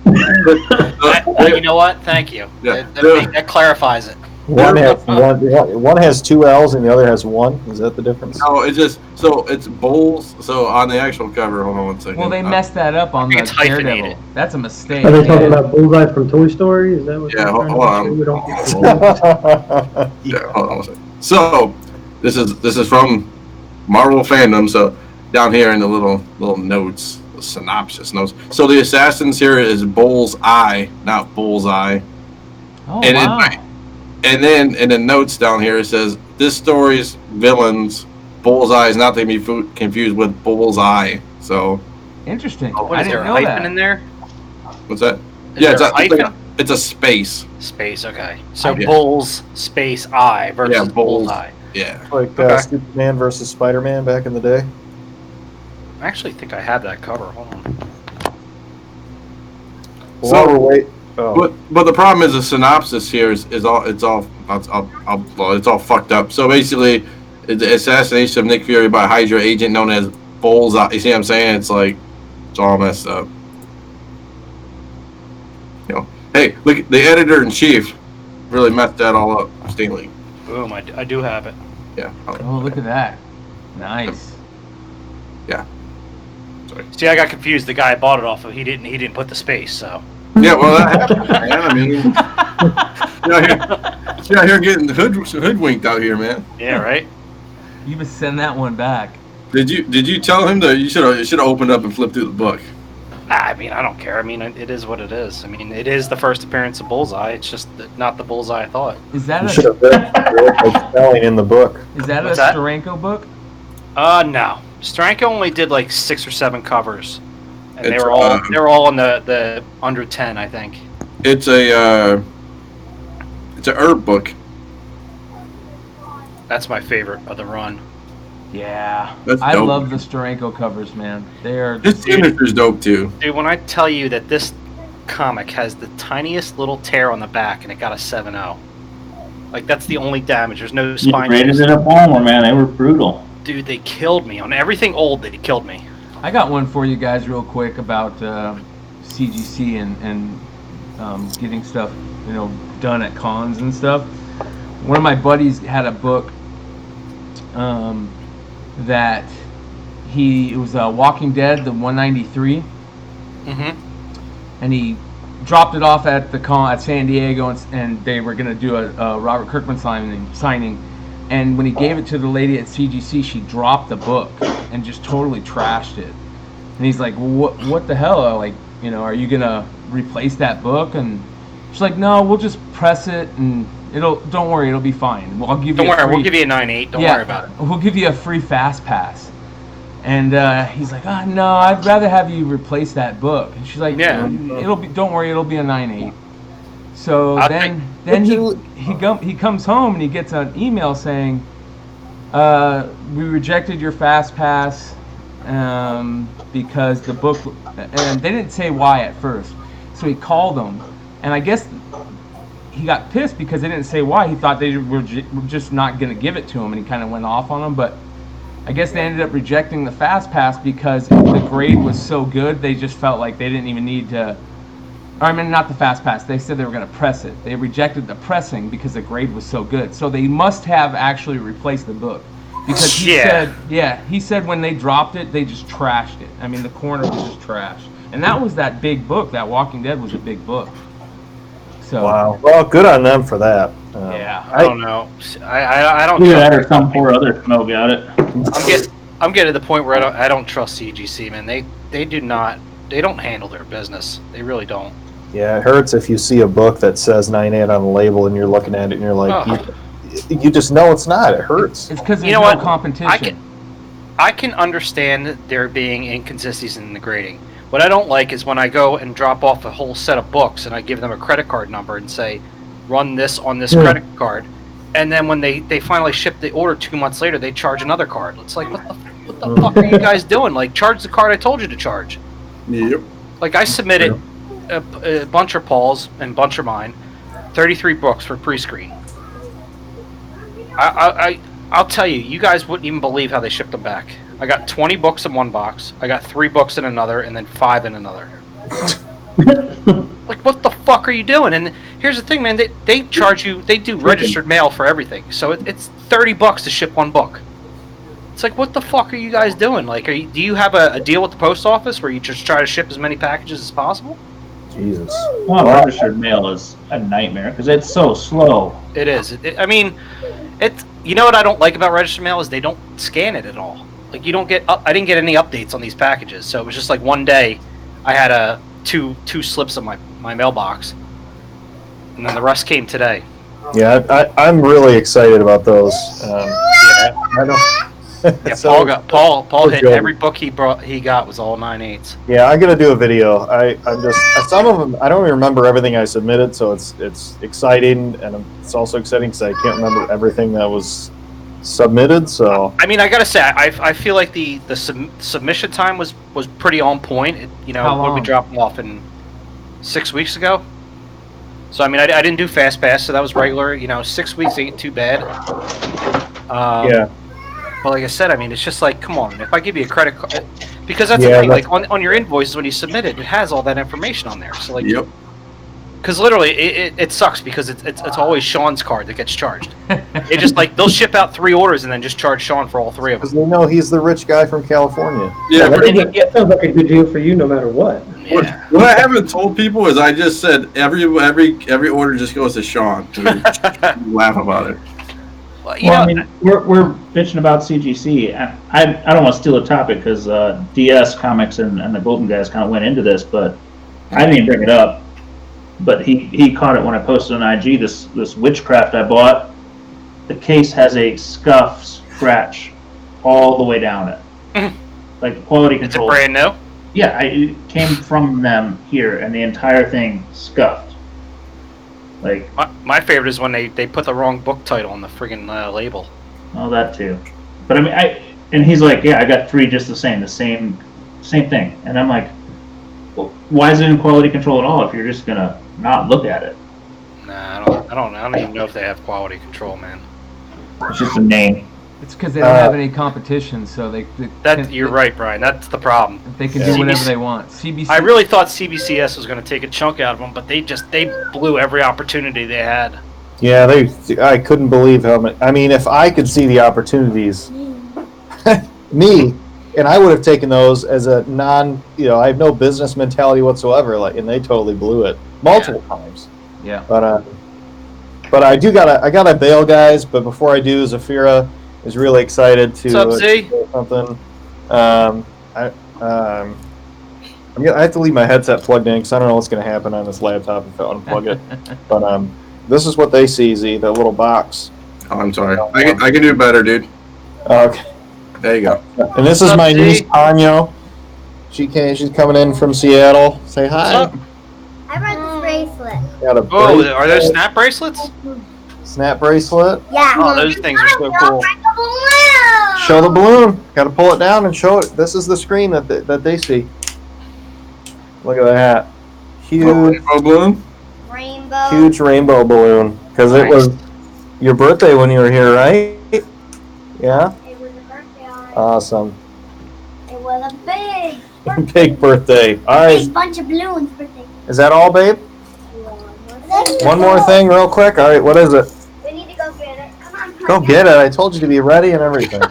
You know what? Thank you. Yeah. That clarifies it. One has two L's and the other has one. Is that the difference? No, it's just so it's Bulls. So on the actual cover, hold on one second. Well, they messed that up on the It's hyphenated. Daredevil. That's a mistake. Are they talking about Bullseye from Toy Story? Is that what? Yeah, they're hold trying to on. say? We don't get Yeah, hold on one second. So this is from Marvel fandom. So down here in the little notes, the synopsis notes. So the assassins here is Bullseye, not Bullseye. Oh, And wow. And then in the notes down here it says this story's villains Bullseye is not to be confused with Bullseye. So Interesting. What I is there? didn't A know hyphen that. in there? what's that? Is Yeah, there a hyphen? it's a space. Space. Okay. So Yeah. Bulls space I versus Yeah, Bulls. Bullseye. Yeah. Like Okay. Superman versus Spider-Man back in the day. I actually think I have that cover. Hold on. While we're waiting. Oh. But the problem is the synopsis here is all fucked up. So basically, the assassination of Nick Fury by a Hydra agent known as Bullseye. You see what I'm saying? It's all messed up. You know, hey, look, the editor in chief really messed that all up. Stanley. Boom! I do have it. Yeah. Oh, look at that. Nice. See, I got confused. The guy I bought it off of, he didn't put the space. So. Yeah, well, that happens, man. I mean, you're out here getting hoodwinked out here, man. Yeah. Right. You must send that one back. Did you tell him that you should have opened up and flipped through the book? I mean, I don't care. I mean, it is what it is. I mean, it is the first appearance of Bullseye. It's just not the Bullseye I thought. Is that You should a have read the spelling in the book. is that What's a that? Steranko book? No. Steranko only did like 6 or 7 covers, and they It's, were all in the under 10, I think. It's a herb book. That's my favorite of the run. Yeah. That's I dope. love the Steranko covers, man. They are This Sinister's dope too. Dude, when I tell you that this comic has the tiniest little tear on the back and it got a 7.0, like that's the only damage. There's no You spine. rated it up Walmart, man. They were brutal. Dude, they killed me on everything old. They killed me. I got one for you guys real quick about CGC and getting stuff, done at cons and stuff. One of my buddies had a book that it was Walking Dead, the 193, Mm-hmm. and he dropped it off at the con at San Diego, and they were gonna do a Robert Kirkman signing. And when he gave it to the lady at CGC, she dropped the book and just totally trashed it. And he's like, well, what the hell? Are you gonna replace that book? And she's like, no, we'll just press it and don't worry, it'll be fine. Well, I'll give Don't you. worry, we'll give you a 9.8. Don't worry about it. We'll give you a free fast pass. And he's like, no, I'd rather have you replace that book. And she's like, Yeah. don't worry, it'll be a 9.8. So I'll then he comes home and he gets an email saying, we rejected your fast pass because the book, and they didn't say why at first. So he called them, and I guess he got pissed because they didn't say why. He thought they were just not going to give it to him, and he kind of went off on them. But I guess they ended up rejecting the fast pass because the grade was so good, they just felt like they didn't even need to. I mean, not the fast pass. They said they were going to press it. They rejected the pressing because the grade was so good. So they must have actually replaced the book. Because he said when they dropped it, they just trashed it. I mean, the corner was just trashed. And that was that big book. That Walking Dead was a big book. So Wow. Well, good on them for that. Yeah. I don't know. I don't. Either trust that or some poor other schmo got it. I'm getting to the point where I don't trust CGC, man. They don't handle their business. They really don't. Yeah, it hurts if you see a book that says 9.8 on the label and you're looking at it and you're like, you just know it's not. It hurts. It's because there's You know no what? competition. I can understand there being inconsistencies in the grading. What I don't like is when I go and drop off a whole set of books and I give them a credit card number and say, run this on this credit card, And then when they finally ship the order 2 months later, they charge another card. It's like, what the fuck are you guys doing? Like, charge the card I told you to charge. Yep. Like, I submitted a bunch of Paul's and a bunch of mine, 33 books for pre-screen. I'll tell you, you guys wouldn't even believe how they shipped them back. I got 20 books in one box, I got 3 books in another, and then 5 in another. Like, what the fuck are you doing? And here's the thing, man, they charge you, they do registered mail for everything, so it's $30 to ship one book. It's like, what the fuck are you guys doing? Like, do you have a deal with the post office where you just try to ship as many packages as possible? Jesus. Well, registered mail is a nightmare because it's so slow. It is. I mean, it's, you know what I don't like about registered mail is they don't scan it at all. Like, you don't get, I didn't get any updates on these packages, so it was just like one day I had two slips in my mailbox, and then the rest came today. Yeah, I'm really excited about those. Yeah. I know. Yeah, So- Paul hit good. every book he got was all 9/8. Yeah, I'm gonna do a video. I'm just some of them. I don't even remember everything I submitted, so it's exciting, and it's also exciting because I can't remember everything that was submitted. So I mean, I gotta say, I feel like the submission time was pretty on point. You know, How when we long? dropped them off in 6 weeks ago. So I mean, I didn't do fast pass, so that was regular. You know, 6 weeks ain't too bad. yeah, But like I said, I mean, it's just like, come on, if I give you a credit card, because that's Yeah, the thing, that's- like on your invoices when you submit it, it has all that information on there. So like, Yep. because literally it sucks because it's always Sean's card that gets charged. It just like they'll ship out 3 orders and then just charge Sean for all 3 of because them. they know he's the rich guy from California. Yeah. That sounds like a good deal for you, no matter what. Yeah. What I haven't told people is I just said every order just goes to Sean. We laugh about it. Well, you Well, know, I mean, we're bitching about CGC. I don't want to steal a topic because DS Comics and the Golden guys kind of went into this, but I didn't even bring it up. But he caught it when I posted on IG. This witchcraft I bought, the case has a scuff scratch all the way down it, like quality is it control. brand new? Yeah, it came from them here, and the entire thing scuffed. Like, My favorite is when they put the wrong book title on the friggin' label. oh, that too. But I mean, and he's like, yeah, I got 3 just the same thing. And I'm like, well, why is it in quality control at all if you're just gonna not look at it? Nah, I don't even know if they have quality control, man. It's just a name. It's because they don't have any competition, so You're right, Brian. That's the problem. They can Yeah. do whatever they want. CBC. I really thought CBCS was going to take a chunk out of them, but they blew every opportunity they had. Yeah, I couldn't believe how many. I mean, if I could see the opportunities, me, and I would have taken those as a non. I have no business mentality whatsoever. Like, and they totally blew it multiple times. Yeah. But I gotta bail, guys. But before I do, Zafira is really excited to What's up, Z? to do something. I have to leave my headset plugged in because I don't know what's gonna happen on this laptop if I unplug it. But this is what they see, Z, the little box. Oh, I'm sorry. I can do better, dude. Okay. There you go. And this is What's up, my Z? niece Tanya. She's coming in from Seattle. Say hi. What's up? I brought this bracelet. Got a Oh, bracelet, are those snap bracelets? snap bracelet. Yeah. Oh, those things are so cool. Show the balloon. Got to pull it down and show it. This is the screen that they see. Look at that. Huge, Rainbow balloon. Rainbow. huge rainbow balloon. Because it Nice. was your birthday when you were here, right? Yeah. It was a birthday already. Awesome. It was a big birthday. Big birthday. All right. Big bunch of balloons birthday. Is that all, babe? One more thing, real quick. All right. What is it? We need to go get it. Come on. Go get it. I told you to be ready and everything.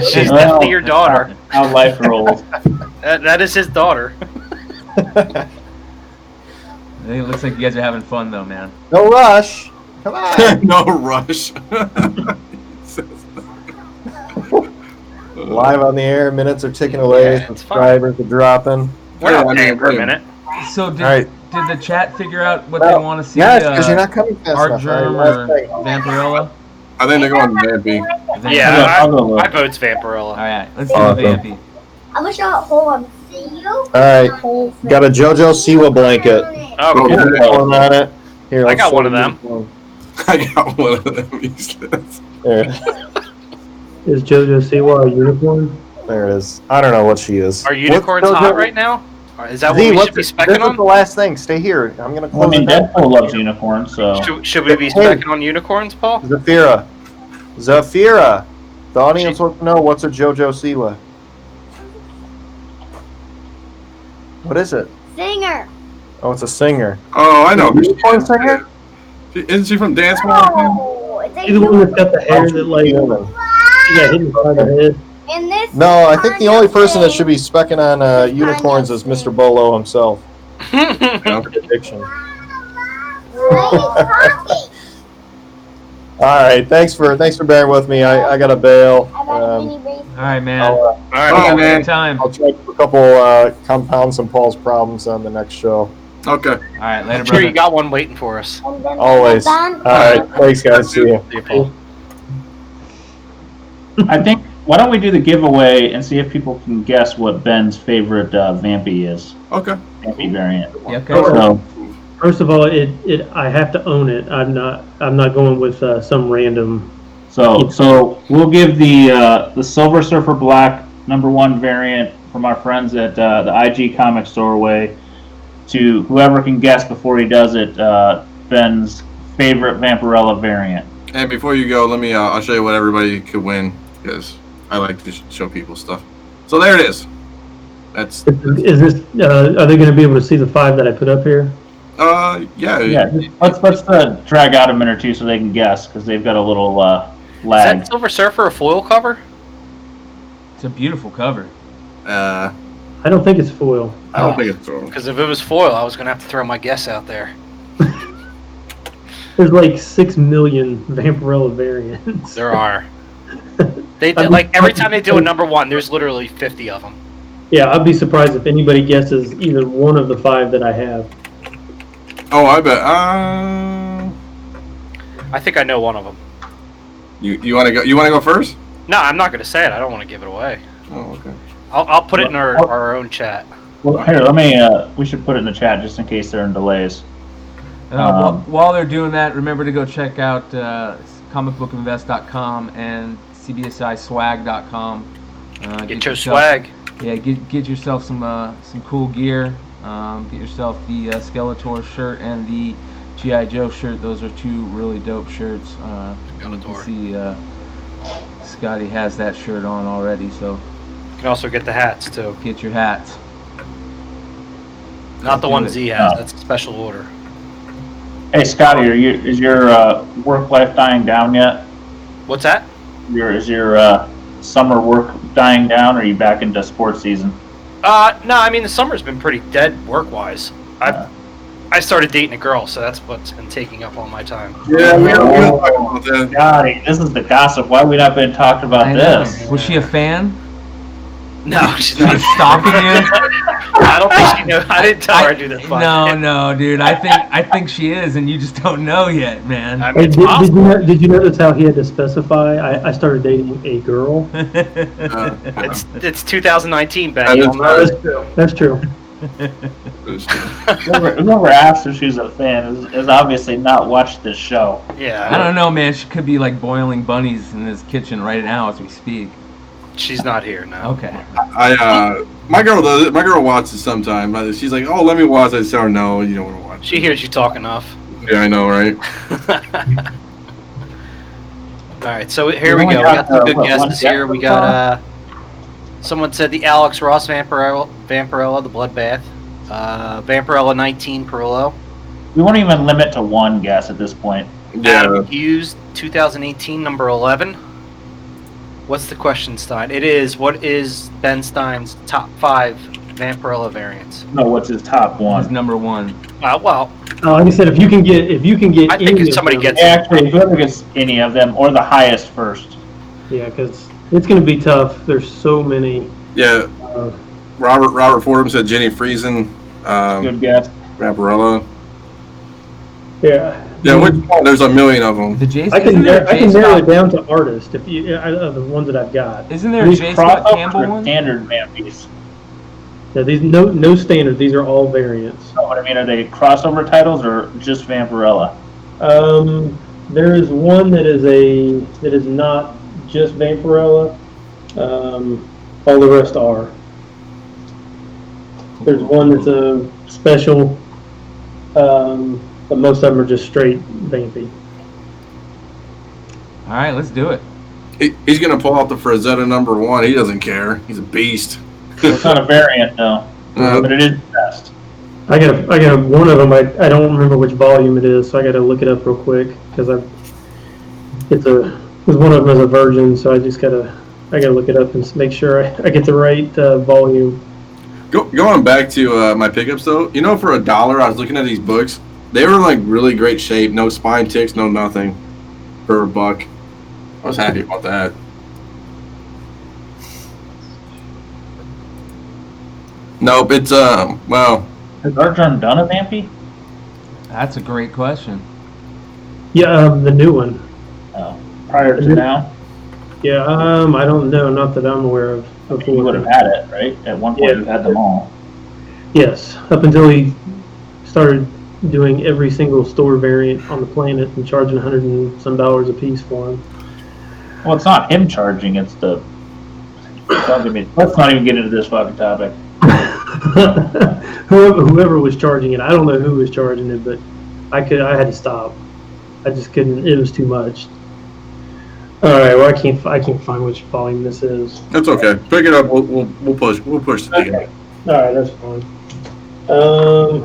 She's definitely your daughter. How life rolls. That is his daughter. It looks like you guys are having fun, though, man. No rush. Come on. No rush. Live on the air. Minutes are ticking away. Yeah, it's Subscribers are dropping. We're Yeah, I not mean, paying for a wait. minute. So did, All right. did the chat figure out what they Well, want to see? Yes, because you're not coming fast Art enough. Germ All right, or last thing. Vampirella? I think they're going Vampy. Yeah, I'll go look. I vote's Vampirella. All right, let's do Awesome. Vampy. I wish I hold on. See you. All right. Got a JoJo Siwa blanket. Oh, Go cool. get it. One on it. Here, I let's got show one of you them. this one. I got one of them. He says. There, Is JoJo Siwa a unicorn? there it is. I don't know what she is. Are unicorns What's hot JoJo? right now? Or is that Z, what we what's should be this specking is on? the last thing. Stay here. I'm gonna Well, I close mean, it down. Deadpool loves unicorns, so. Should we be Hey. specking on unicorns, Paul? Zafira. The audience wants to know what's a JoJo Siwa. What is it? Singer. Oh, it's a singer. Oh, I know. Unicorn singer? Isn't she from Dance Mountain? Oh, it's a She's the one that's got the hair that like Human. she got hit inside the head. In this No, I think the only person that thing- should be specking on unicorns is Mr. Bolo himself. Addiction. All right, thanks for bearing with me. I got to bail. I got a mini race. All right, man. I'll, All right. Oh, Have a man. good time. I'll try for a couple compound some Paul's problems on the next show. Okay. All right, later, I'm sure you brother. got one waiting for us. And then Always. All right, thanks guys. See you. See you, Paul. I think, why don't we do the giveaway and see if people can guess what Ben's favorite Vampy is? Okay. Vampy variant. Yeah, okay. So, First of all, I have to own it. I'm not going with some random. so we'll give the Silver Surfer Black #1 variant from our friends at the IG Comic Store away to whoever can guess before he does it. Ben's favorite Vampirella variant. And before you go, let me. I'll show you what everybody could win because I like to show people stuff. So there it is. That's. Is this? Are they going to be able to see the 5 that I put up here? Yeah. Yeah, let's drag out a minute or two so they can guess because they've got a little Is lag. that Silver Surfer a foil cover? It's a beautiful cover. I I don't think it's foil. don't think it's wrong. Because if it was foil, I was going to have to throw my guess out there. There's like 6 million Vampirella variants. There are. They I'm- like every time they do a #1, there's literally 50 of them. Yeah, I'd be surprised if anybody guesses either one of the 5 that I have. Oh, I bet. I think I know one of them. You want to go? You want to go first? No, I'm not going to say it. I don't want to give it away. Oh, okay. I'll put it in our own chat. Well, here, let me. We should put it in the chat just in case they're in delays. While they're doing that, remember to go check out comicbookinvest.com and CBSIswag.com. Get your swag. Yeah, get yourself some cool gear. Get yourself the Skeletor shirt and the G.I. Joe shirt. Those are 2 really dope shirts. You can see Scotty has that shirt on already, so You can also get the hats too. get your hats. Not the Do one it. Z has. That's a special order. Hey, Scotty, is your work life dying down yet? What's that? Is your summer work dying down, or are you back into sports season? No, I mean the summer's been pretty dead work-wise. I started dating a girl, so that's what's been taking up all my time. Yeah, we don't talk about that. Scotty, this is the gossip. Why have we not been talking about I know. this? Was she a fan? No, she's She was not. stalking you? I don't think she knows. I didn't tell her I do this. No, dude. I think she is, and you just don't know yet, man. I Hey, mean, it's possible. did you notice how he had to specify? I started dating a girl. It's 2019, Ben. That You is don't know. That's true. That's true. Whoever asked if she's a fan is obviously not watched this show. Yeah, I don't know, man. She could be like boiling bunnies in his kitchen right now as we speak. she's not here now. Okay. My girl does it. My girl watches sometime. She's like, "Oh, let me watch." I said, "No, you don't want to watch." She hears you talk enough. Yeah, I know, right? All right, so here we only go. We got, got some good one guesses guess here. We so got someone said the Alex Ross Vampirella, the Bloodbath. Vampirella 19 Perillo. We won't even limit to one guess at this point. Yeah. Adam Hughes 2018 number 11. What's the question, Stein? It is, what is Ben Stein's top 5 Vampirella variants? No, what's his top He's one? number 1. Well, Like I said, if you can get I think any if somebody of them, gets Actually, whoever gets any of them or the highest first. yeah, because it's going to be tough. There's so many. Yeah. Robert Fordham said Jenny Friesen, Good guess. Vampirella. Yeah. Yeah, which one? There's a million of them. The Jason. I can isn't there a I can J. narrow Scott- it down to artist if you of the ones that I've got. Isn't there a These J. Scott crossovers Campbell are one? standard Vampies. Yeah, these no standard. These are all variants. No, what I mean, are they crossover titles or just Vampirella? There is one that is not just Vampirella. All the rest are. There's one that's a special, but most of them are just straight Vampy. All right, let's do it. He's gonna pull out the Frazetta number 1. He doesn't care. He's a beast. It's not a variant though, but it is the best. I got one of them. I don't remember which volume it is, so I got to look it up real quick because one of them is a virgin, so I gotta look it up and make sure I get the right volume. Going back to my pickups though, for $1, I was looking at these books. They were in like really great shape, no spine ticks, no nothing, for $1. I was happy about that. Nope, it's well. Has Archon done a Vampy? That's a great question. Yeah, the new one. Oh, prior to now? Yeah, I don't know, not that I'm aware of. You would have had it, right? At one point, Yeah. you had them all. Yes, up until he started doing every single store variant on the planet and charging $100 and some a piece for them. Well, it's not him charging; it's the. Let's not even get into this fucking topic. Whoever was charging it, I don't know who was charging it, but I had to stop. I just couldn't. It was too much. All right. Well, I can't find which volume this is. That's okay. Pick it up. We'll push the thing. Okay. All right. That's fine. All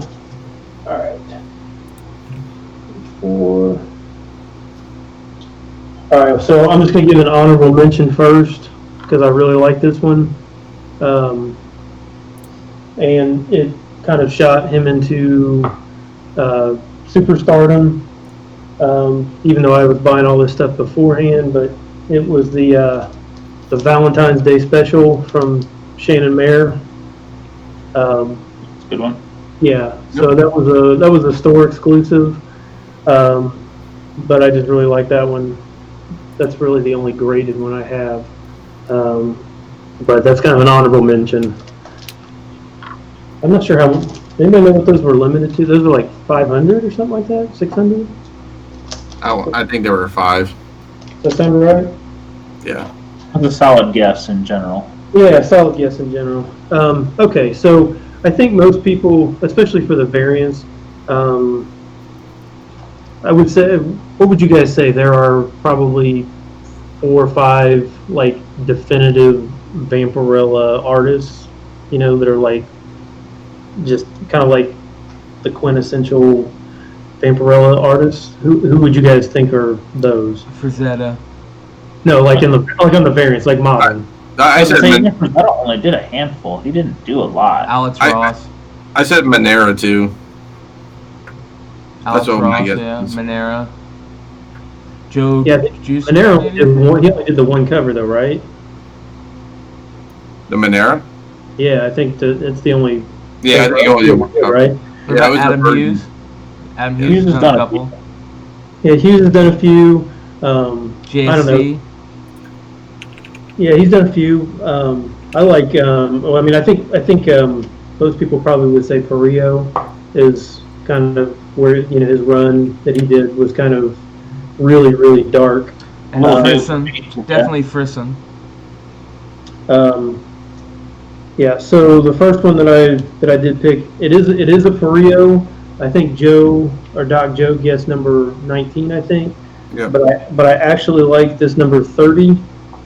right. 4. All right. So I'm just gonna give an honorable mention first because I really like this one, and it kind of shot him into superstardom. Even though I was buying all this stuff beforehand, but it was the Valentine's Day special from Shannon Mayer. It's a good one. Yeah, so that was a store exclusive, but I just really like that one. That's really the only graded one I have, but that's kind of an honorable mention. I'm not sure how. Anybody know what those were limited to? Those were like 500 or something like that, 600. I think there were 5. Does that sound right? Yeah. That's a solid guess in general. Yeah, solid guess in general. Okay, so I think most people, especially for the variants, I would say, what would you guys say? There are probably 4 or 5 like definitive Vampirella artists, that are like just kind of like the quintessential Vampirella artists. Who would you guys think are those? Frazetta. No, like on the variants, like modern. I said Frazetta only did a handful. He didn't do a lot. Alex Ross. I said Monera too. Alex That's what Ross, I get. yeah. Monera. Joe Yeah, Juice. Monero only did the one cover though, right? The Monera? Yeah, I think it's the only. Yeah, I think only did one cover. Right? What Yeah, about it was the Adam first- Hughes? Adam Hughes Hughes has has done done a a couple. Yeah, Hughes has done a few. I don't know. JC. Yeah, he's done a few. I like. Well, I mean, I think most people probably would say Perillo is kind of where his run that he did was kind of really, really dark. And Well, Frisson. Definitely Frisson. Yeah. So the first one that I did pick, it is a Perillo. I think Joe or Doc Joe guessed number 19. I think. Yeah. But I actually like this number 30.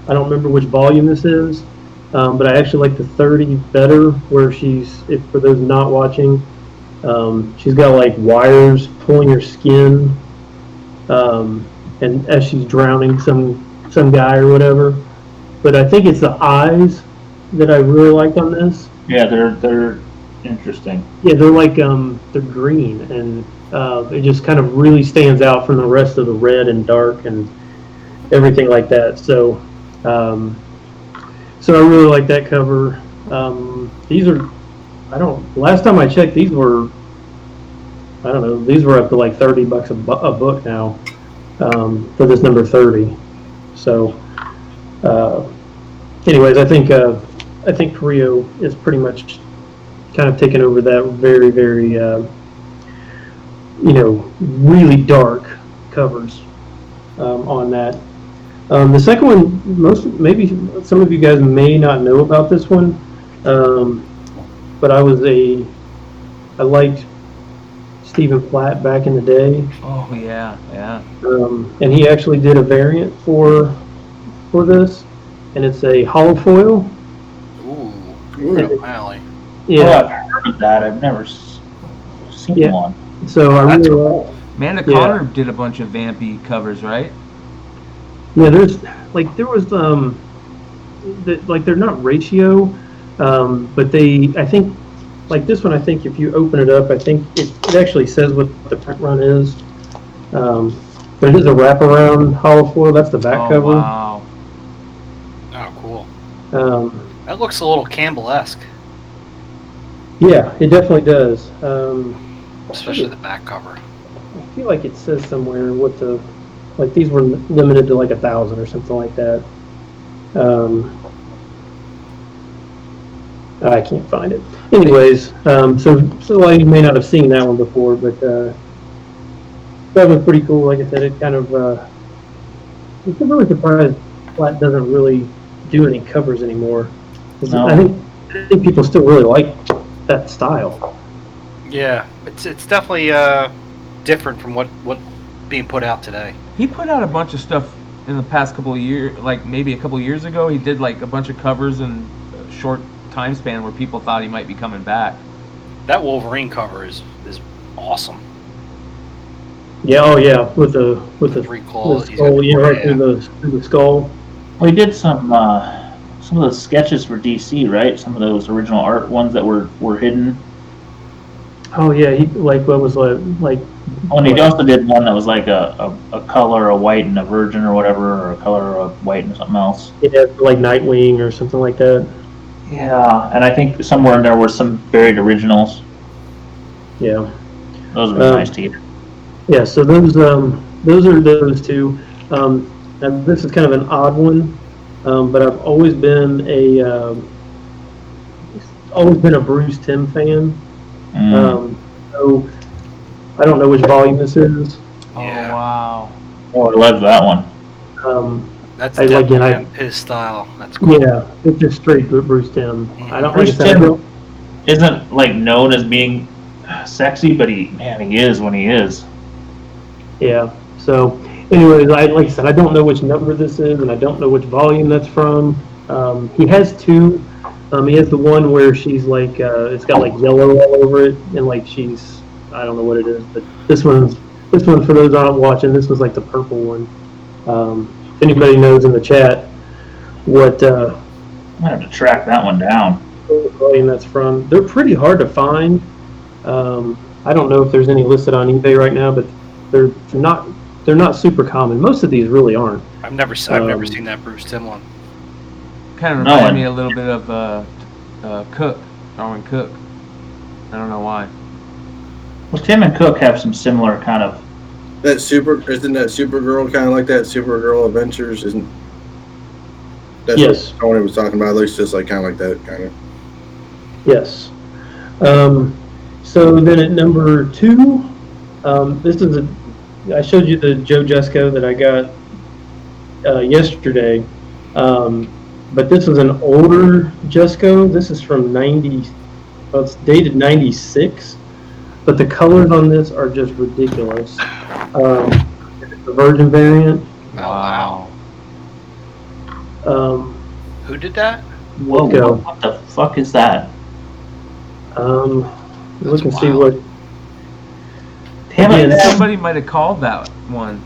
I don't remember which volume this is, but I actually like the 30 better. Where for those not watching, she's got like wires pulling her skin, and as she's drowning some guy or whatever. But I think it's the eyes that I really like on this. Yeah, they're interesting. Yeah, they're like they're green, and it just kind of really stands out from the rest of the red and dark and everything like that. So I really like that cover. These are, last time I checked, these were up to like $30 a book now, for this number 30. So, anyways, I think Perillo is pretty much kind of taken over that very, very, really dark covers. on that. The second one, maybe some of you guys may not know about this one, but I liked Stephen Platt back in the day. Oh yeah, yeah. And he actually did a variant for this, and it's a hollow foil. Ooh, Ooh. O'Malley. Oh, Yeah. I've heard of that. I've never seen Yeah. one. So I That's really Amanda Yeah. Connor did a bunch of Vampy covers, right? yeah. There was they're not ratio, but I think like this one. I think if you open it up, I think it actually says what the print run is. But it is a wraparound hollow foil. That's the back Oh cover. wow. Oh, cool. Um, That looks a little Campbell-esque, yeah, it definitely does. especially the back cover. I feel like it says somewhere what these were limited to like 1,000 or something like that. I can't find it. Anyways, so a lot of you may not have seen that one before, but that was pretty cool. Like I said, it kind of I'm really surprised Platt doesn't really do any covers anymore. 'Cause No. I think people still really like that style. Yeah, it's definitely different from what being put out today. He put out a bunch of stuff in the past couple of years, like maybe a couple of years ago. He did like a bunch of covers in a short time span where people thought he might be coming back. That Wolverine cover is awesome. Yeah, oh yeah, with the Three the claws. he's skull, got- yeah, right through the skull. We did some of those sketches for DC, right? Some of those original art ones that were hidden. Oh yeah, he like what was like Oh, and he also did one that was like a color, a white, and a virgin or whatever, or a color, a white, and something else. yeah, like Nightwing or something like that. Yeah, and I think somewhere in there were some buried originals. Yeah, Those would be nice to hear. yeah. So those are those two. And this is kind of an odd one, but I've always been a Bruce Timm fan. So I don't know which volume this is. Yeah. Oh wow. Oh, I love that one. That's I- definitely again, his style. That's cool. Yeah, it's just straight Bruce Timm. I don't Bruce like I said, I Timm don't- isn't like known as being sexy, but he is when he is. Yeah. So, anyways, like I said, I don't know which number this is, and I don't know which volume that's from. He has two. He has the one where she's like, it's got like yellow all over it, and like I don't know what it is, but this one for those aren't watching, this was like the purple one. If anybody knows in the chat what I'm gonna have to track that one down. volume that's from, they're pretty hard to find. I don't know if there's any listed on eBay right now, but they're not super common. Most of these really aren't. I've never seen that Bruce Timm one. Kind of No, reminded and- me a little bit of Cook, Darwin Cook. I don't know why. Well, Tim and Cook have some similar kind of. Isn't that Supergirl kind of like that? Supergirl Adventures isn't. That's Yes. what Tony was talking about. It looks just like kind of like that kind of. Yes. So then at number 2, this is I showed you the Joe Jesco that I got yesterday, but this is an older Jesco. This is from 90. Well, it's dated 96, but the colors on this are just ridiculous. It's the Virgin variant. Wow. Who did that? Whoa! Go. What the fuck is that? Look and see wild. what. Damn Yeah, it! that's- Somebody might have called that one.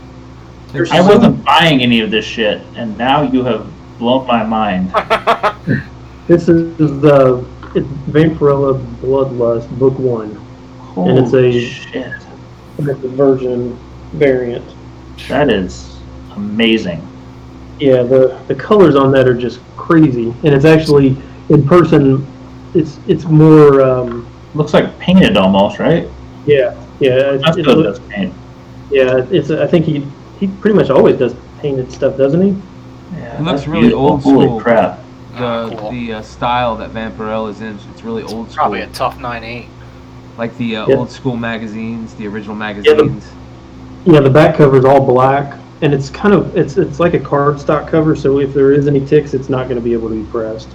I wasn't buying any of this shit, and now you have blown my mind. This is it's Vampirella Bloodlust Book 1. Holy And it's a- shit! And it's the Virgin variant. That is amazing. Yeah, the colors on that are just crazy, and it's actually in person. It's more. Looks like painted almost, right? Yeah. That's It good. looks- That's paint. Yeah, it's. I think he pretty much always does painted stuff, doesn't he? Yeah, It looks that's really beautiful. old Holy school. crap! Cool. The style that Vampirella is in, it's really old school. Probably a tough 9.8. Like the Yeah. old school magazines, the original magazines. Yeah, the back cover is all black, and it's kind of it's like a cardstock cover. So if there is any ticks, it's not going to be able to be pressed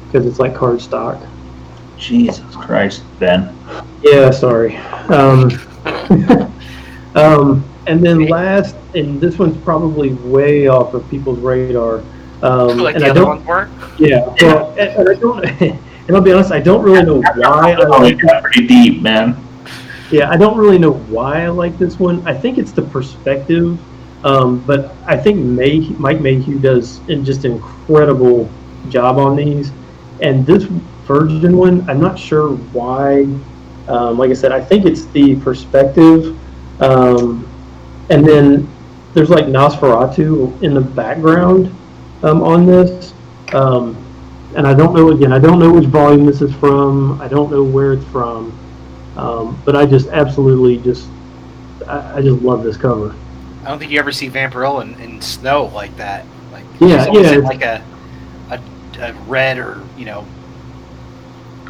because it's like cardstock. Jesus Christ, Ben. Yeah, sorry. And then last, and this one's probably way off of people's radar. Like and the other ones were? Yeah, well, and I don't, and I'll be honest, I don't really know why I Oh, like you got pretty deep, man. Yeah, I don't really know why I like this one. I think it's the perspective, but I think Mike Mayhew does just an incredible job on these. And this Virgin one, I'm not sure why. Like I said, I think it's the perspective, and then there's like Nosferatu in the background on this. And I don't know, again, I don't know which volume this is from. I don't know where it's from. But I just absolutely I just love this cover. I don't think you ever see Vampirella in snow like that. Like Yeah, she's always yeah, in like a red or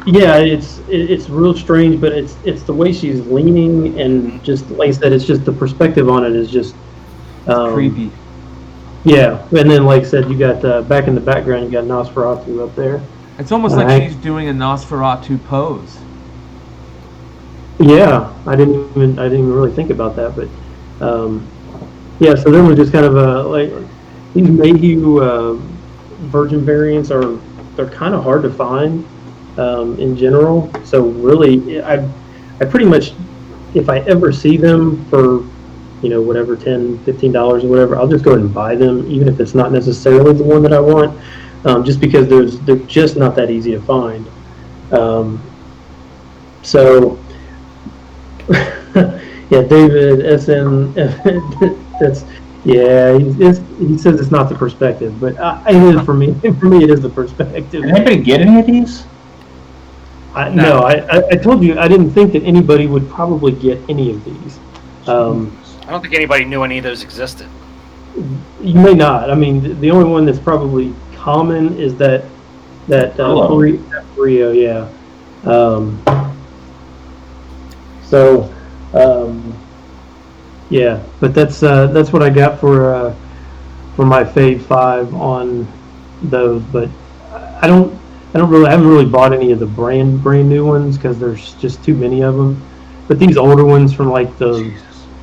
Yeah, it's real strange, but it's the way she's leaning and just like I said, it's just the perspective on it is just Creepy. Yeah, and then like I said, you got back in the background, you got Nosferatu up there. It's almost like she's doing a Nosferatu pose. Yeah, I didn't even really think about that, but yeah. So then we're just kind of like these Mayhew Virgin variants they're kind of hard to find in general. So really, I pretty much, if I ever see them for whatever $10, $15 or whatever, I'll just go ahead and buy them, even if it's not necessarily the one that I want, just because they're just not that easy to find. So. Yeah, David SN. That's he says it's not the perspective, but it is for me. For me, it is the perspective. Did anybody get any of these? No, I told you I didn't think that anybody would probably get any of these. I don't think anybody knew any of those existed. You may not. I mean, the only one that's probably common is that Rio, yeah. So. Yeah, but that's what I got for my Fave 5 on those. But I haven't really bought any of the brand new ones because there's just too many of them. But these older ones from like the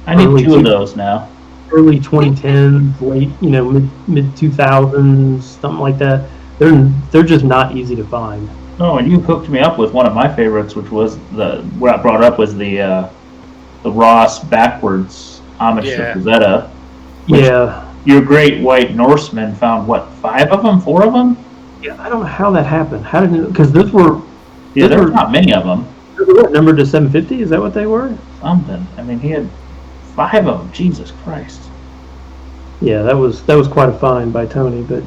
I need two of those now. Early 2010s, late mid 2000s, something like that. They're just not easy to find. No, and you hooked me up with one of my favorites, which was what I brought up was the Ross backwards homage to Rosetta. Yeah. Your great white Norseman found what, 5 of them, 4 of them? Yeah, I don't know how that happened. How did it? Because those were. Yeah, there were not many of them. What, numbered to 750? Is that what they were? Something. I mean, he had 5 of them. Jesus Christ. Yeah, that was quite a find by Tony, but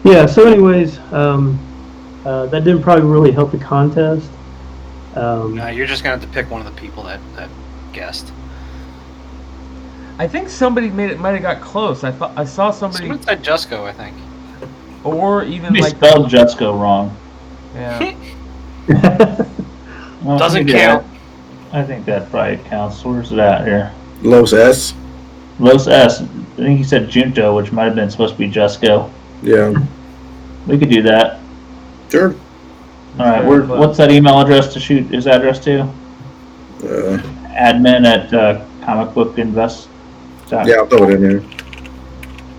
yeah. So, anyways, that didn't probably really help the contest. No, you're just gonna have to pick one of the people that guessed. I think somebody might have got close. I saw somebody. Someone said Jusco, I think. Or even They like. spelled Jutsko wrong. Yeah. Well, Doesn't maybe count. I think that probably counts. Where's it at here? Los S. Los S. I think he said Junto, which might have been supposed to be Jusco. Yeah. We could do that. Sure. All right. What's that email address to shoot his address to? Admin at Comic Book Invest. Yeah, I'll throw it in there.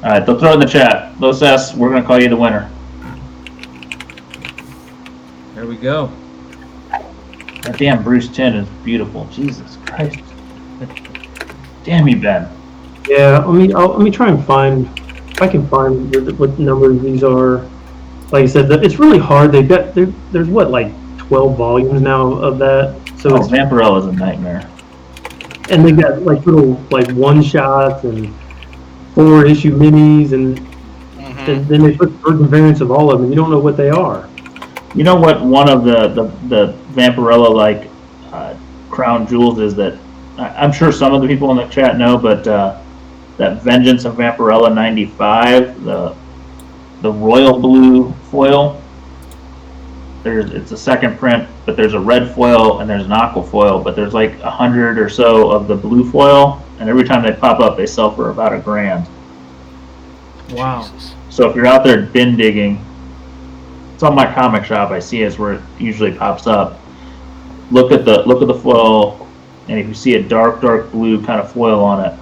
All right, they'll throw it in the chat. Los S, we're gonna call you the winner. There we go. That damn Bruce Timm is beautiful. Jesus Christ. Damn you, Ben. Yeah, let me try and find if I can find what number these are. Like I said, it's really hard. There's what, like 12 volumes now of that. So it's Vampirella's a nightmare. And they got like little like one shots and 4-issue minis and then they put virgin variants of all of them. You don't know what they are. You know what one of the Vampirella like crown jewels is that I'm sure some of the people in the chat know, but that Vengeance of Vampirella 95, the royal blue foil. It's a second print, but there's a red foil and there's an aqua foil, but there's like 100 or so of the blue foil, and every time they pop up, they sell for about $1,000. Wow. Jesus. So if you're out there bin digging, it's on my comic shop. I see it's where it usually pops up. Look at the foil, and if you see a dark blue kind of foil on it,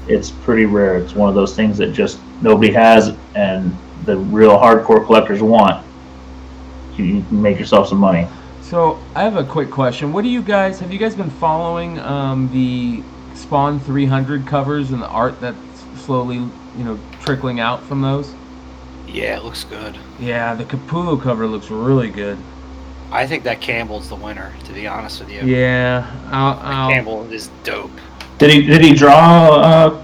it's pretty rare. It's one of those things that just nobody has, and the real hardcore collectors want. You can make yourself some money. So I have a quick question. Have you guys been following the Spawn 300 covers and the art that's slowly, trickling out from those? Yeah, it looks good. Yeah, the Capullo cover looks really good. I think that Campbell's the winner, to be honest with you. Yeah, Campbell is dope. Did he draw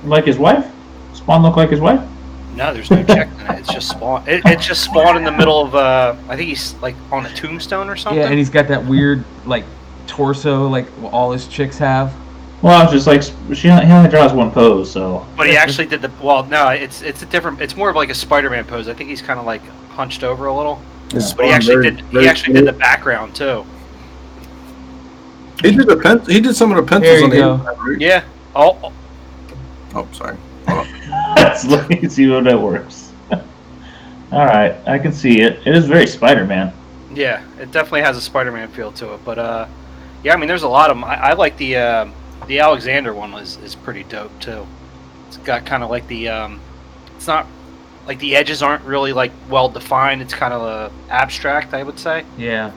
like his wife? Spawn look like his wife? No, there's no check in it. It's just Spawn. It's just Spawn in the middle of I think he's like on a tombstone or something. Yeah, and he's got that weird like torso like all his chicks have. Well, I was just like, he only draws one pose, so. But he actually did no, it's a different. It's more of like a Spider-Man pose. I think he's kind of like hunched over a little. It's But he actually did the background too. He did some of the pencils There on you the go. inside, right? Yeah. Oh, Oh, sorry. Let me see how that works. All right, I can see it. It is very Spider-Man. yeah. It definitely has a Spider-Man feel to it. But yeah. I mean, there's a lot of them. I like the Alexander one is pretty dope too. It's got kind of like the it's not like the edges aren't really like well defined. It's kind of abstract, I would say. Yeah.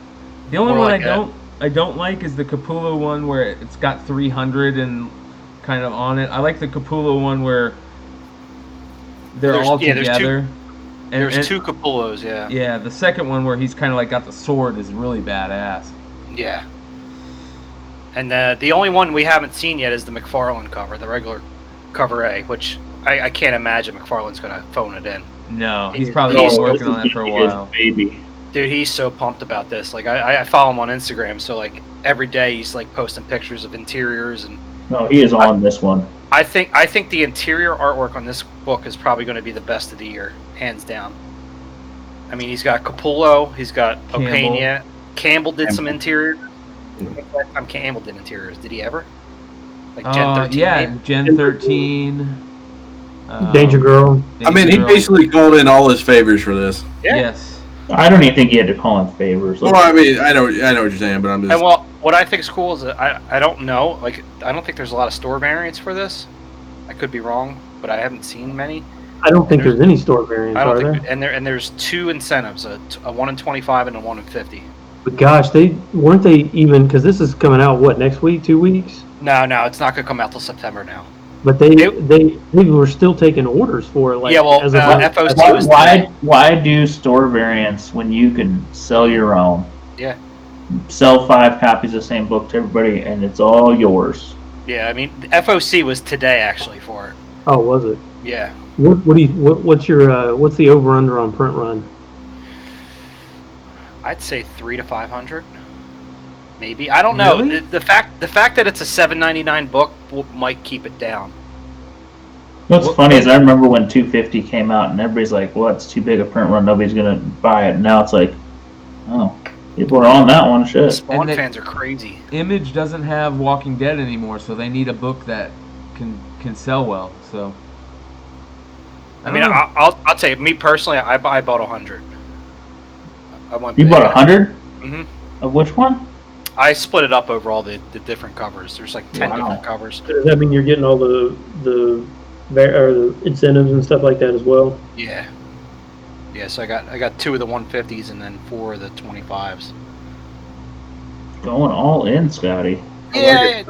The only More one like I don't like is the Capullo one where it's got 300 and kind of on it. I like the Capullo one where they're all together. There's two Capullos, yeah. Yeah, the second one where he's kind of like got the sword is really badass. Yeah. And the only one we haven't seen yet is the McFarlane cover, the regular cover A, which I can't imagine McFarlane's going to phone it in. No, he's probably been working on that for a while. Baby. Dude, he's so pumped about this. Like, I follow him on Instagram, so like every day he's like posting pictures of interiors, and No, he is on this one. I think the interior artwork on this book is probably going to be the best of the year, hands down. I mean, he's got Capullo, he's got Opeña, Campbell did some interior. Campbell did interiors. Did he ever? Like Gen 13? Yeah, maybe? Gen 13. Danger Girl. I mean, he Girl. basically called in all his favors for this. Yeah. Yes. I don't even think he had to call in favors. Well, I mean, I know what you're saying, but I'm just. And well, what I think is cool is that I don't know. Like, I don't think there's a lot of store variants for this. I could be wrong, but I haven't seen many. I don't think there's any store variants, I are don't there? think, and there's two incentives: a 1 in 25 and a 1 in 50. But gosh, they weren't they even, because this is coming out what, next week, 2 weeks? No, it's not gonna come out till September now. But they were still taking orders for it. Like, Yeah, well, as of FOC was Why do store variants when you can sell your own? Yeah. Sell 5 copies of the same book to everybody, and it's all yours. Yeah, I mean, FOC was today actually for it. Oh, was it? Yeah. What's the over under on print run? I'd say 300 to 500, maybe. I don't know. Really? The fact that it's a $7.99 book might keep it down. What's funny is I remember when 250 came out, and everybody's like, "Well, it's too big a print run. Nobody's gonna buy it." And now it's like, "Oh, people are on that one." Shit. Spawn And fans are crazy. Image doesn't have Walking Dead anymore, so they need a book that can sell well. So. I mean, don't know. I'll tell you, me personally, I bought 100. I went You big. bought 100 Mhm. of which one? I split it up over all the different covers. There's like 10 Wow. different covers. Does that mean you're getting all the incentives and stuff like that as well? Yeah. Yeah, so I got 2 of the 150s and then 4 of the 25s. Going all in, Scotty. Yeah,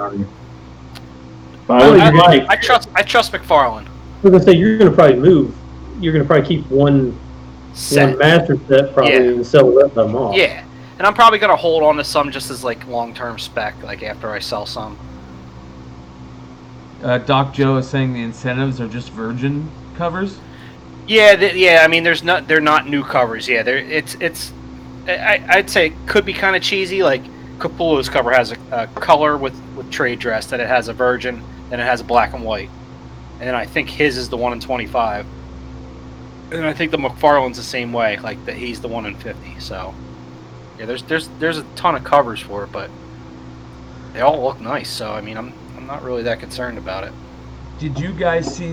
Buy what you like. I trust McFarlane. I was gonna say you're gonna probably move. You're gonna probably keep one Set. master set probably Yeah. and sell the rest of them off. Yeah, and I'm probably gonna hold on to some just as like long-term spec, like after I sell some. Doc Joe is saying the incentives are just virgin covers. Yeah, yeah. I mean, they're not new covers. Yeah, I'd say it could be kind of cheesy. Like Capullo's cover has a color with trade dress, then it has a virgin, then it has a black and white, and then I think his is the 1 in 25, and I think the McFarlane's the same way. Like that, he's the 1 in 50. So yeah, there's a ton of covers for it, but they all look nice. So I mean, I'm not really that concerned about it. Did you guys see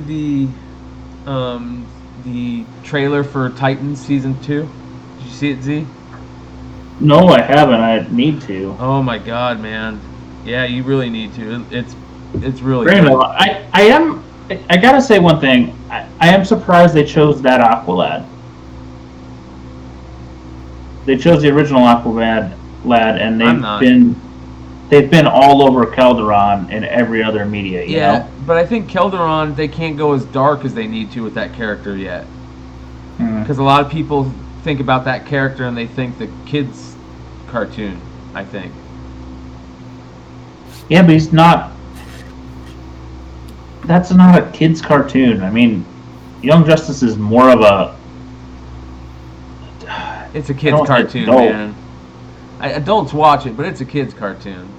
the trailer for Titans season 2? Did you see it, Z? No, I haven't. I need to. Oh my God, man! Yeah, you really need to. It's really Brandon, good. I gotta say one thing. I am surprised they chose that Aqualad. They chose the original Aqualad, and I'm not. they've been all over Calderon and every other media. You Yeah, know? but I think Calderon, they can't go as dark as they need to with that character yet. Because a lot of people think about that character and they think the kids' cartoon, I think. Yeah, but he's not. That's not a kid's cartoon. I mean, Young Justice is more of a. It's a I kid's don't think cartoon, adult. man. Adults watch it, but it's a kid's cartoon.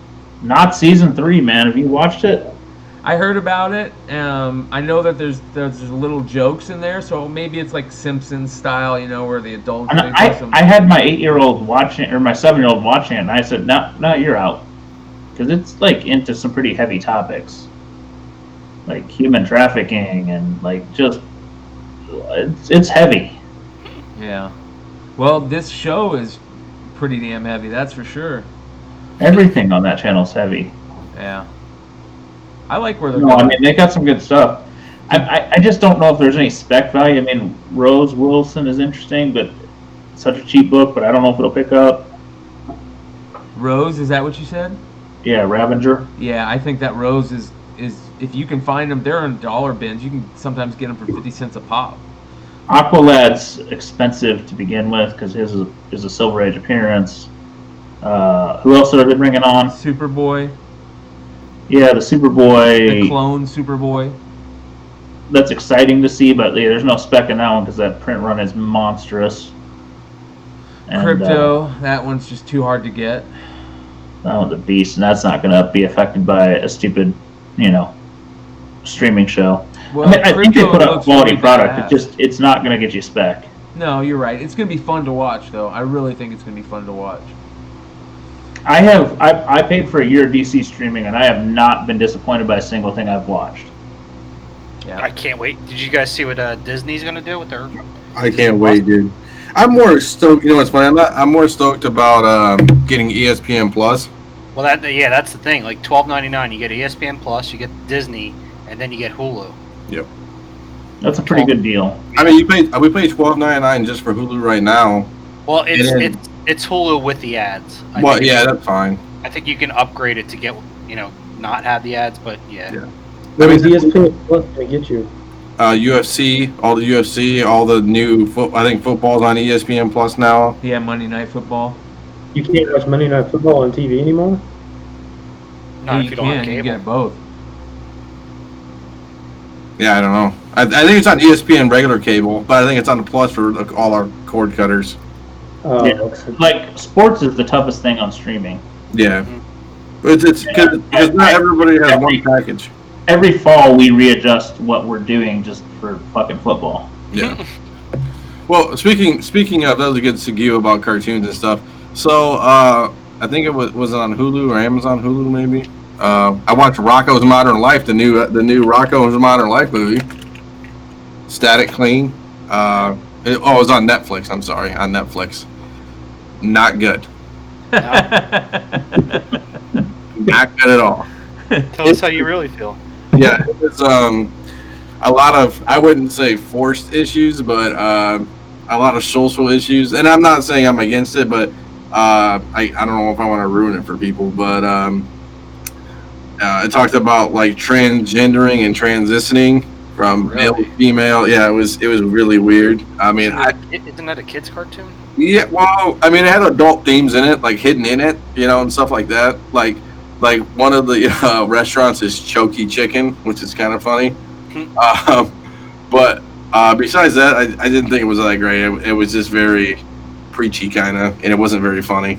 Not season 3, man. Have you watched it? I heard about it. I know that there's little jokes in there, so maybe it's like Simpsons style, where the adults. And I had my 8-year-old watching, or my 7-year-old watching it, and I said, "No, you're out," because it's like into some pretty heavy topics, like human trafficking and like just it's heavy. Yeah. Well, this show is pretty damn heavy, that's for sure. Everything on that channel is heavy. Yeah. I like where they're No, going. I mean they got some good stuff. I just don't know if there's any spec value. I mean, Rose Wilson is interesting, but it's such a cheap book. But I don't know if it'll pick up. Rose, is that what you said? Yeah, Ravager. Yeah, I think that Rose is if you can find them, they're in dollar bins. You can sometimes get them for 50 cents a pop. Aqualad's expensive to begin with because his is a Silver Age appearance. Who else have I been bringing on? Superboy, Yeah, the Superboy. the clone Superboy. That's exciting to see, but yeah, there's no spec in that one because that print run is monstrous. And, Crypto, that one's just too hard to get. that one's a beast, and that's not going to be affected by a stupid, streaming show. Well, I mean, I think they Crypto put out looks quality really product. badass. It's not going to get you spec. No, you're right. It's going to be fun to watch, though. I really think it's going to be fun to watch. I paid for a year of DC streaming, and I have not been disappointed by a single thing I've watched. Yeah. I can't wait. Did you guys see what Disney's gonna do with their? I can't wait, dude. I'm more stoked. You know what's funny? I'm more stoked about getting ESPN Plus. Well, that's the thing. Like $12.99, you get ESPN Plus, you get Disney, and then you get Hulu. Yep. That's a pretty good deal. I mean, we pay $12.99 just for Hulu right now. Well, And it's Hulu with the ads. I Well, think yeah, that's fine. I think you can upgrade it to get not have the ads, but yeah. What is ESPN Plus going to get you? UFC, all the UFC, all the new I think football's on ESPN Plus now. Yeah, Monday Night Football. You can't watch Monday Night Football on TV anymore? Not Yeah, if you don't have You cable. get both. Yeah, I don't know. I think it's on ESPN regular cable, but I think it's on the Plus for all our cord cutters. Yeah. Like, sports is the toughest thing on streaming. Yeah. But it's because not everybody has one package. Every fall, we readjust what we're doing just for fucking football. Yeah. Well, speaking of, that was a good segue about cartoons and stuff. So, I think it was on Hulu or Amazon Hulu maybe. I watched Rocko's Modern Life, the new Rocko's Modern Life movie. Static Clean. It was on Netflix. I'm sorry, on Netflix. Not good. Not good at all. Tell us how you really feel. Yeah, it was a lot of, I wouldn't say forced issues, but a lot of social issues. And I'm not saying I'm against it, but I don't know if I want to ruin it for people. But it talked about like transgendering and transitioning from male to female. Yeah, it was really weird. I mean, Isn't that a kid's cartoon? yeah, well, I mean, it had adult themes in it, like hidden in it, and stuff like that. Like one of the restaurants is Choky Chicken, which is kind of funny. But besides that, I didn't think it was that great. It was just very preachy kind of, and it wasn't very funny.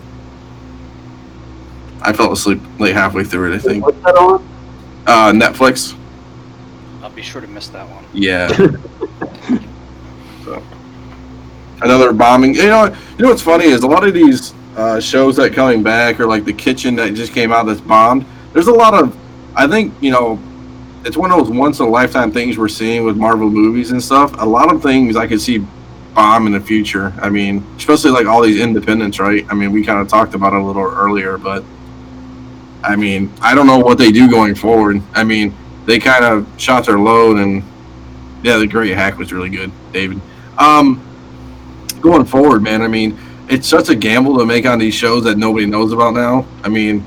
I fell asleep like halfway through it, I think. What's that on? Netflix. I'll be sure to miss that one. Yeah. So, another bombing. You know what's funny is a lot of these shows that coming back, or like The Kitchen that just came out that's bombed. There's a lot of I think, it's one of those once in a lifetime things we're seeing with Marvel movies and stuff. A lot of things I could see bomb in the future. I mean, especially like all these independents, right? I mean, we kind of talked about it a little earlier, but I mean, I don't know what they do going forward. I mean, they kind of shot their load, and yeah, the Great Hack was really good, David. Going forward, man, I mean, it's such a gamble to make on these shows that nobody knows about now. I mean,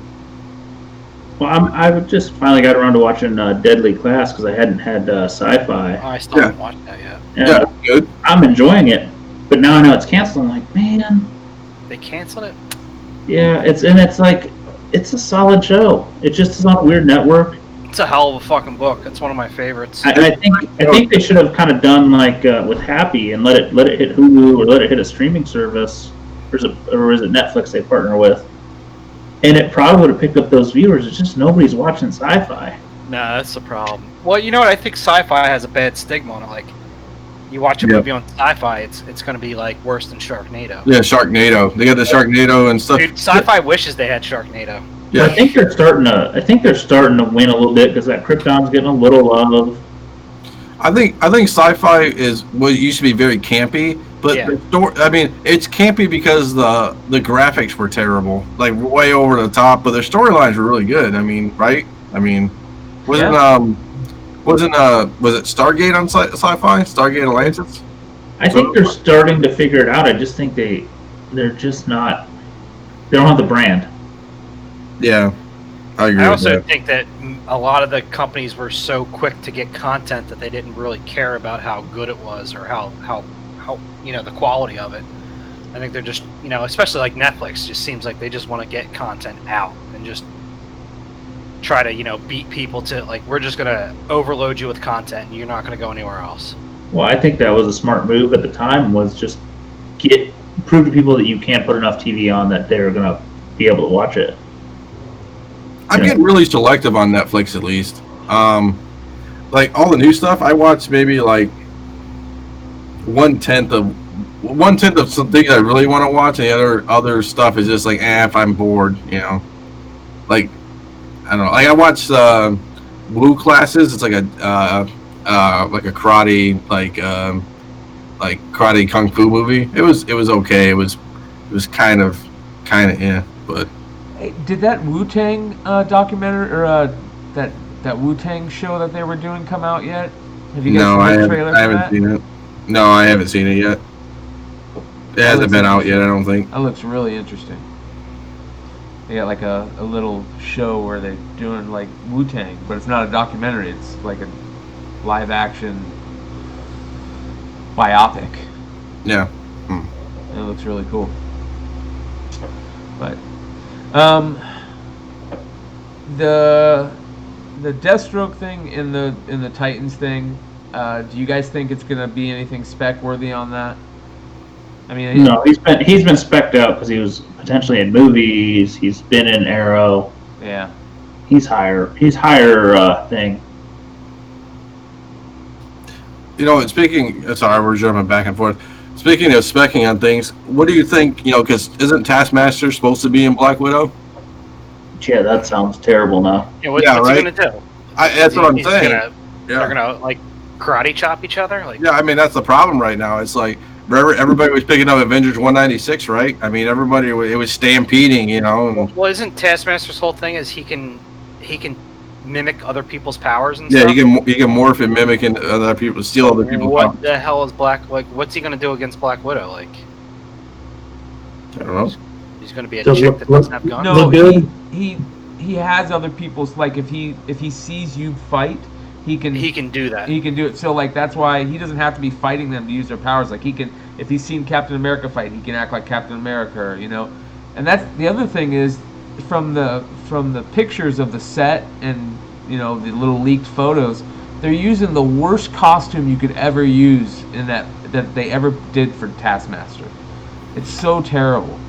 Well, I just finally got around to watching Deadly Class because I hadn't had sci-fi. Oh, I still haven't watched that yet. And yeah, good. I'm enjoying it, but now I know it's canceled. I'm like, man, They canceled it? yeah, it's a solid show. It just is on a weird network. It's a hell of a fucking book. It's one of my favorites. I think they should have kind of done like with Happy and let it hit Hulu or let it hit a streaming service, or is it Netflix they partner with? And it probably would have picked up those viewers. It's just nobody's watching sci-fi. Nah, that's the problem. Well, you know what? I think sci-fi has a bad stigma on it. Like, you watch a movie on sci-fi, it's going to be like worse than Sharknado. Yeah, Sharknado. They got the Sharknado and stuff. Dude, sci-fi wishes they had Sharknado. Yeah. I think they're starting to win a little bit because that Krypton's getting a little love. I think sci-fi is what used to be very campy, but the story, I mean, it's campy because the graphics were terrible, like way over the top, but their storylines were really good. I mean, right? I mean, was it Stargate on sci-fi? Stargate Atlantis? I think they're starting to figure it out. I just think they're just not. They don't have the brand. Yeah, I agree. I with also that. think that a lot of the companies were so quick to get content that they didn't really care about how good it was or how the quality of it. I think they're just, especially like Netflix, just seems like they just want to get content out and just try to, beat people to, like, we're just going to overload you with content and you're not going to go anywhere else. Well, I think that was a smart move at the time, was just prove to people that you can't put enough TV on that they're going to be able to watch it. I'm getting really selective on Netflix, at least. Like all the new stuff, I watch maybe like 1/10 of some things I really want to watch, and the other stuff is just like, if I'm bored, Like, I don't know. Like I watched Woo Classes. It's like a karate like karate kung fu movie. It was okay. It was kind of but. Hey, did that Wu-Tang documentary or that Wu-Tang show that they were doing come out yet? Have you guys seen the trailer for haven't that? seen it. No, I haven't seen it yet. It hasn't been out yet, I don't think. That looks really interesting. They got like a little show where they're doing like Wu-Tang, but it's not a documentary. It's like a live action biopic. Yeah. It looks really cool. But the Deathstroke thing in the Titans thing, do you guys think it's gonna be anything spec worthy on that? I mean, No, he's been spec'd out because he was potentially in movies. He's been in Arrow. Yeah. He's higher thing. Speaking, sorry, we're jumping back and forth. Speaking of specking on things, what do you think? Because isn't Taskmaster supposed to be in Black Widow? Yeah, that sounds terrible now. Yeah, what's right? he gonna do? That's what I'm saying. They're gonna like karate chop each other. Like, yeah, I mean that's the problem right now. It's like everybody was picking up Avengers 196, right? I mean everybody it was stampeding, And, well, isn't Taskmaster's whole thing is he can mimic other people's powers and yeah, stuff? he can morph and mimic and other people, steal other people's powers. What the hell is what's he gonna do against Black Widow? Like, I don't know. he's gonna be a chick that doesn't have guns. No, Look good? he has other people's, like if he sees you fight, he can do that. He can do it. So like that's why he doesn't have to be fighting them to use their powers. Like he can, if he's seen Captain America fight, he can act like Captain America, And that's the other thing is from the pictures of the set and the little leaked photos, they're using the worst costume you could ever use in that they ever did for Taskmaster. It's so terrible.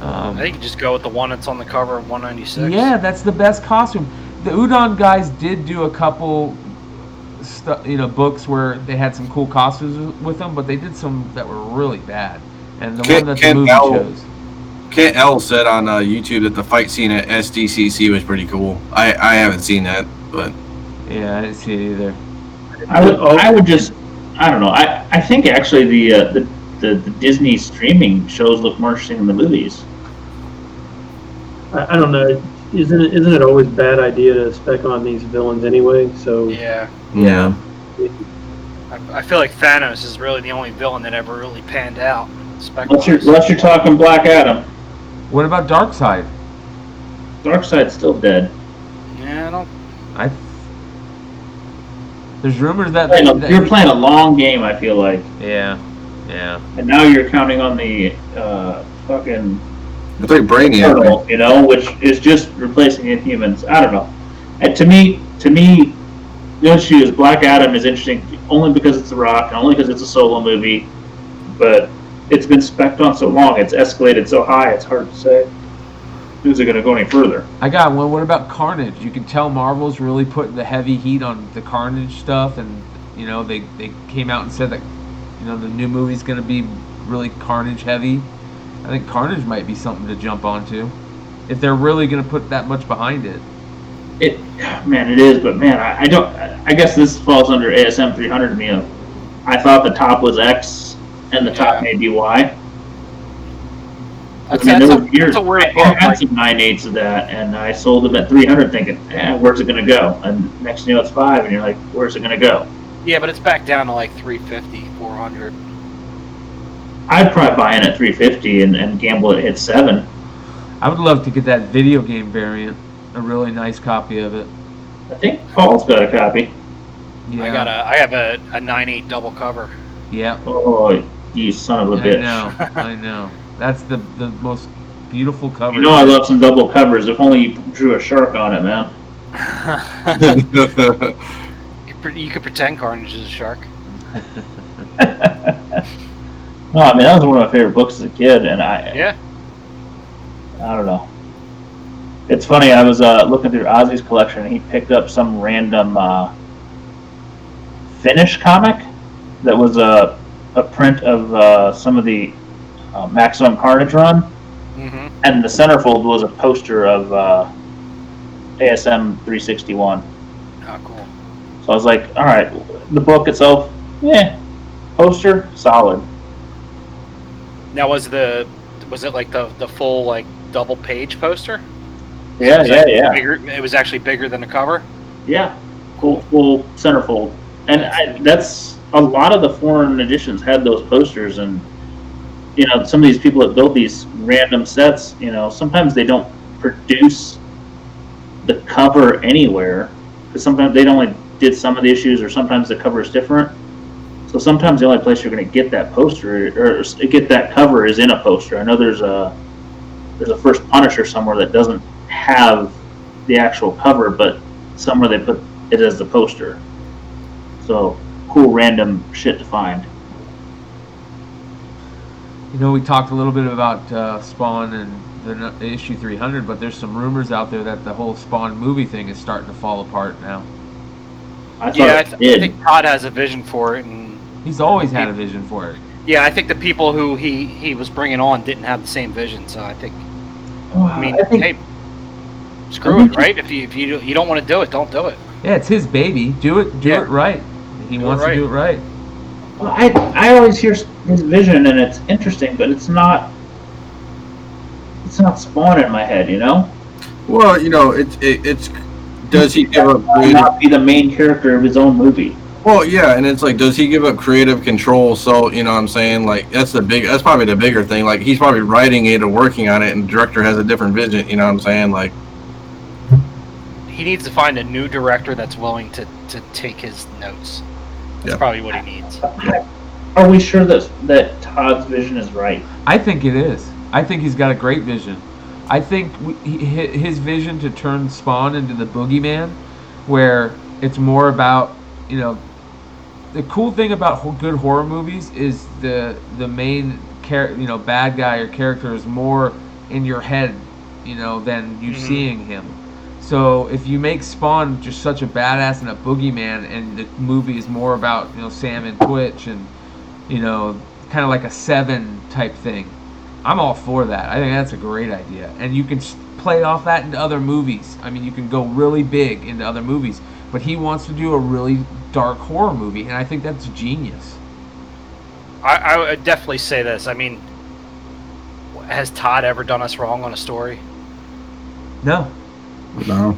I think you just go with the one that's on the cover of 196. Yeah, that's the best costume. The Udon guys did do a couple, books where they had some cool costumes with them, but they did some that were really bad. And the one that the movie chose. Kent L said on YouTube that the fight scene at SDCC was pretty cool. I haven't seen that, but Yeah, I didn't see it either. I would just, I don't know. I think actually the Disney streaming shows look more interesting than the movies. I don't know. Isn't it always a bad idea to spec on these villains anyway? So Yeah. yeah. I feel like Thanos is really the only villain that ever really panned out. Unless you're talking Black Adam. What about Darkseid? Darkseid's still dead. Yeah, I don't. There's rumors that You're playing a long game, I feel like. Yeah. And now you're counting on the fucking It's like Brainiac. Turtle, you know, which is just replacing Inhumans. I don't know. And to me, the issue is Black Adam is interesting only because it's The Rock and only because it's a solo movie, but it's been spec'd on so long, it's escalated so high, it's hard to say. Is it going to go any further? I got one. What about Carnage? You can tell Marvel's really putting the heavy heat on the Carnage stuff, and you know they came out and said that the new movie's going to be really Carnage heavy. I think Carnage might be something to jump onto if they're really going to put that much behind it. It is, but man, I don't. I guess this falls under ASM 300 to me. I thought the top was X and the top may be Y. That's, I mean, there were that's years a weird I book. had some 9/8 of that, and I sold them at 300, thinking, "Where's it going to go?" And next thing you know, it's 5, and you're like, "Where's it going to go?" Yeah, but it's back down to like 350, 400. I'd probably buy in at 350 and gamble it hit 7. I would love to get that video game variant, a really nice copy of it. I think Paul's got a copy. Yeah. I have a 9/8 double cover. Yeah. Oh, you son of a bitch! I know. That's the most beautiful cover. You know I love some double covers. If only you drew a shark on it, man. You could pretend Carnage is a shark. No, I mean that was one of my favorite books as a kid, and I don't know. It's funny. I was looking through Ozzy's collection, and he picked up some random Finnish comic that was a print of some of the Maximum Carnage run, and the centerfold was a poster of ASM 361. Oh, cool. So I was like, all right, the book itself, poster solid. Now was it like the full like double page poster? Yeah. Bigger, it was actually bigger than the cover. Yeah, full centerfold, and that's a lot of the foreign editions had those posters, and some of these people that build these random sets, sometimes they don't produce the cover anywhere because sometimes they only did some of the issues, or sometimes the cover is different. So sometimes the only place you're going to get that poster or get that cover is in a poster. I know there's a First Punisher somewhere that doesn't have the actual cover, but somewhere they put it as the poster. So cool random shit to find. We talked a little bit about Spawn and the issue 300, but there's some rumors out there that the whole Spawn movie thing is starting to fall apart now. I think Todd has a vision for it, and he's always had a vision for it. Yeah, I think the people who he was bringing on didn't have the same vision, so I think. Hey, screw it, right? If you don't want to do it, don't do it. Yeah, it's his baby. Do it right. He wants to do it right. Well, I always hear his vision, and it's interesting, but it's not Spawn in my head, Well, it's does he give up not be the main character of his own movie? Well, yeah, and it's like, does he give up creative control? So, what I'm saying, like, that's probably the bigger thing. Like, he's probably writing it or working on it, and the director has a different vision. You know what I'm saying? Like, he needs to find a new director that's willing to take his notes. That's probably what he needs. Are we sure that Todd's vision is right? I think it is. I think he's got a great vision. I think his vision to turn Spawn into the boogeyman, where it's more about, the cool thing about good horror movies is the main bad guy or character is more in your head, than you seeing him. So if you make Spawn just such a badass and a boogeyman, and the movie is more about Sam and Twitch and kind of like a Seven type thing, I'm all for that. I think that's a great idea. And you can play off that into other movies. I mean, you can go really big into other movies. But he wants to do a really dark horror movie, and I think that's genius. I would definitely say this. I mean, has Todd ever done us wrong on a story? No. No.